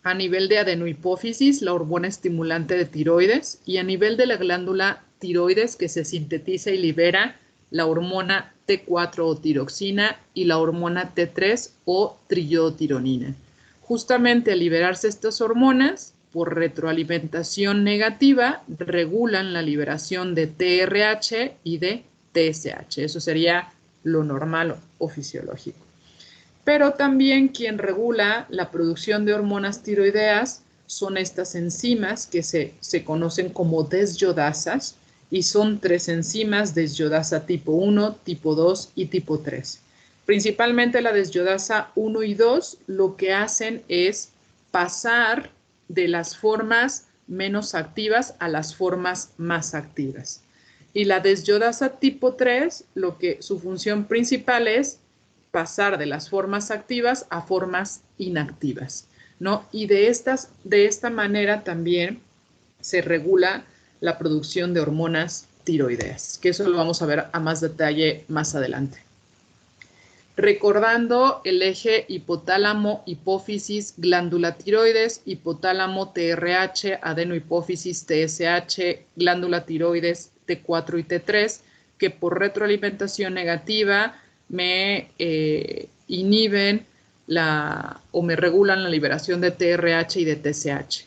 S1: a nivel de adenohipófisis, la hormona estimulante de tiroides, y a nivel de la glándula tiroides, que se sintetiza y libera la hormona T4 o tiroxina y la hormona T3 o triiodotironina. Justamente al liberarse estas hormonas, por retroalimentación negativa, regulan la liberación de TRH y de TSH. Eso sería lo normal o fisiológico. Pero también quien regula la producción de hormonas tiroideas son estas enzimas que se conocen como desyodasas, y son 3 enzimas: desyodasa tipo 1, tipo 2 y tipo 3. Principalmente la desyodasa 1 y 2 lo que hacen es pasar de las formas menos activas a las formas más activas. Y la desyodasa tipo 3, su función principal es pasar de las formas activas a formas inactivas, ¿no? Y de esta manera también se regula la producción de hormonas tiroideas, que eso lo vamos a ver a más detalle más adelante. Recordando el eje hipotálamo, hipófisis, glándula tiroides, hipotálamo, TRH, adenohipófisis, TSH, glándula tiroides, T4 y T3, que por retroalimentación negativa me inhiben o me regulan la liberación de TRH y de TSH.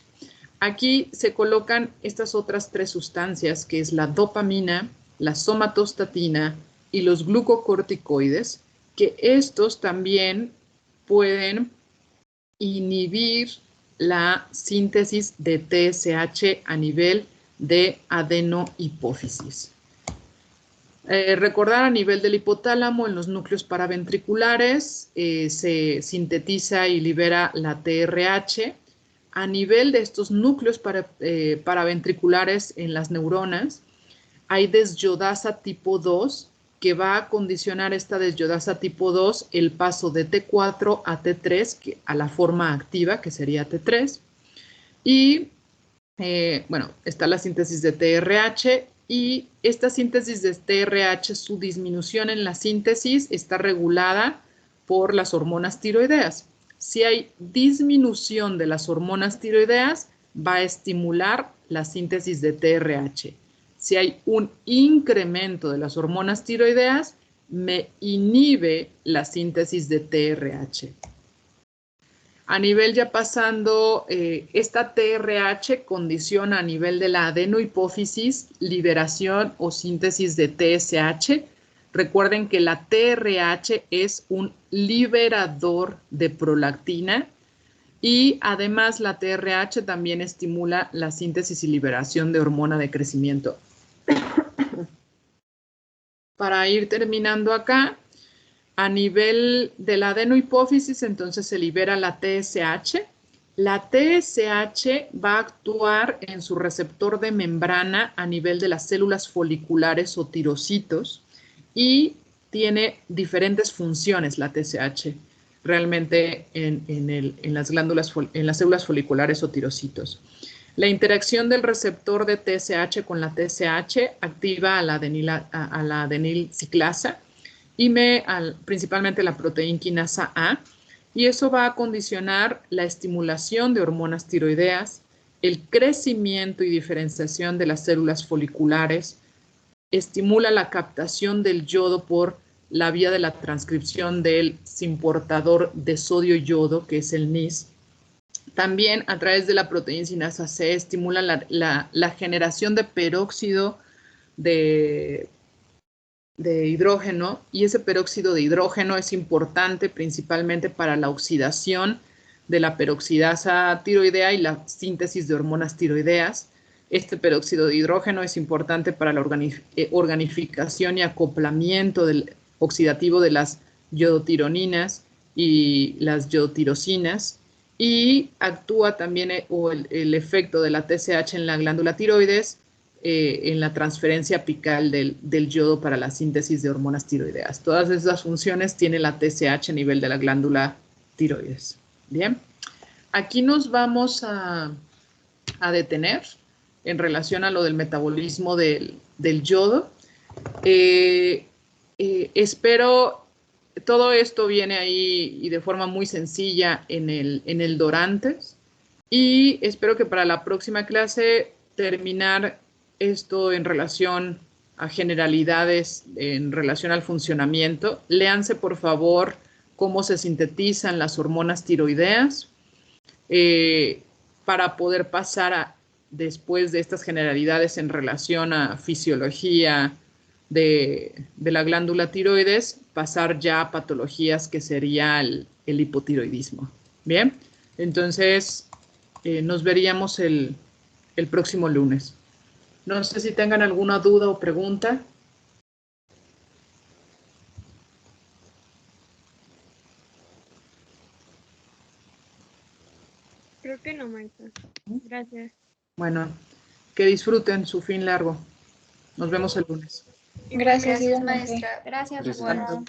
S1: Aquí se colocan estas otras 3 sustancias, que es la dopamina, la somatostatina y los glucocorticoides, que estos también pueden inhibir la síntesis de TSH a nivel de adenohipófisis. Recordar a nivel del hipotálamo, en los núcleos paraventriculares se sintetiza y libera la TRH. A nivel de estos núcleos paraventriculares en las neuronas, hay desyodasa tipo 2, que va a condicionar esta desyodasa tipo 2 el paso de T4 a T3, a la forma activa, que sería T3. Y, bueno, está la síntesis de TRH, y esta síntesis de TRH, su disminución en la síntesis está regulada por las hormonas tiroideas. Si hay disminución de las hormonas tiroideas, va a estimular la síntesis de TRH. Si hay un incremento de las hormonas tiroideas, me inhibe la síntesis de TRH. A nivel ya pasando, esta TRH condiciona a nivel de la adenohipófisis liberación o síntesis de TSH. Recuerden que la TRH es un liberador de prolactina y además la TRH también estimula la síntesis y liberación de hormona de crecimiento. Para ir terminando acá, a nivel de la adenohipófisis, entonces se libera la TSH. La TSH va a actuar en su receptor de membrana a nivel de las células foliculares o tirocitos y tiene diferentes funciones la TSH. realmente en las glándulas, en las células foliculares o tirocitos. La interacción del receptor de TSH con la TSH activa a la adenil ciclasa y principalmente la proteína quinasa A, y eso va a condicionar la estimulación de hormonas tiroideas, el crecimiento y diferenciación de las células foliculares, estimula la captación del yodo por la vía de la transcripción del simportador de sodio-yodo, que es el NIS. También a través de la proteína quinasa C estimula la generación de peróxido de hidrógeno, y ese peróxido de hidrógeno es importante principalmente para la oxidación de la peroxidasa tiroidea y la síntesis de hormonas tiroideas. Este peróxido de hidrógeno es importante para la organificación y acoplamiento oxidativo de las yodotironinas y las yodotirosinas, y actúa también el efecto de la TSH en la glándula tiroides en la transferencia apical del yodo para la síntesis de hormonas tiroideas. Todas esas funciones tiene la TSH a nivel de la glándula tiroides. Bien, aquí nos vamos a detener en relación a lo del metabolismo del yodo. Espero, todo esto viene ahí y de forma muy sencilla en el Dorantes, y espero que para la próxima clase terminar esto en relación a generalidades, en relación al funcionamiento. Léanse por favor cómo se sintetizan las hormonas tiroideas para poder pasar después de estas generalidades en relación a fisiología de la glándula tiroides, pasar ya a patologías que sería el hipotiroidismo. Bien, entonces nos veríamos el próximo lunes. No sé si tengan alguna duda o pregunta.
S6: Creo que no, maestra. Gracias.
S1: Bueno, que disfruten su fin largo. Nos vemos el lunes.
S2: Gracias, maestra.
S6: Gracias,
S5: Gracias.
S6: Juan.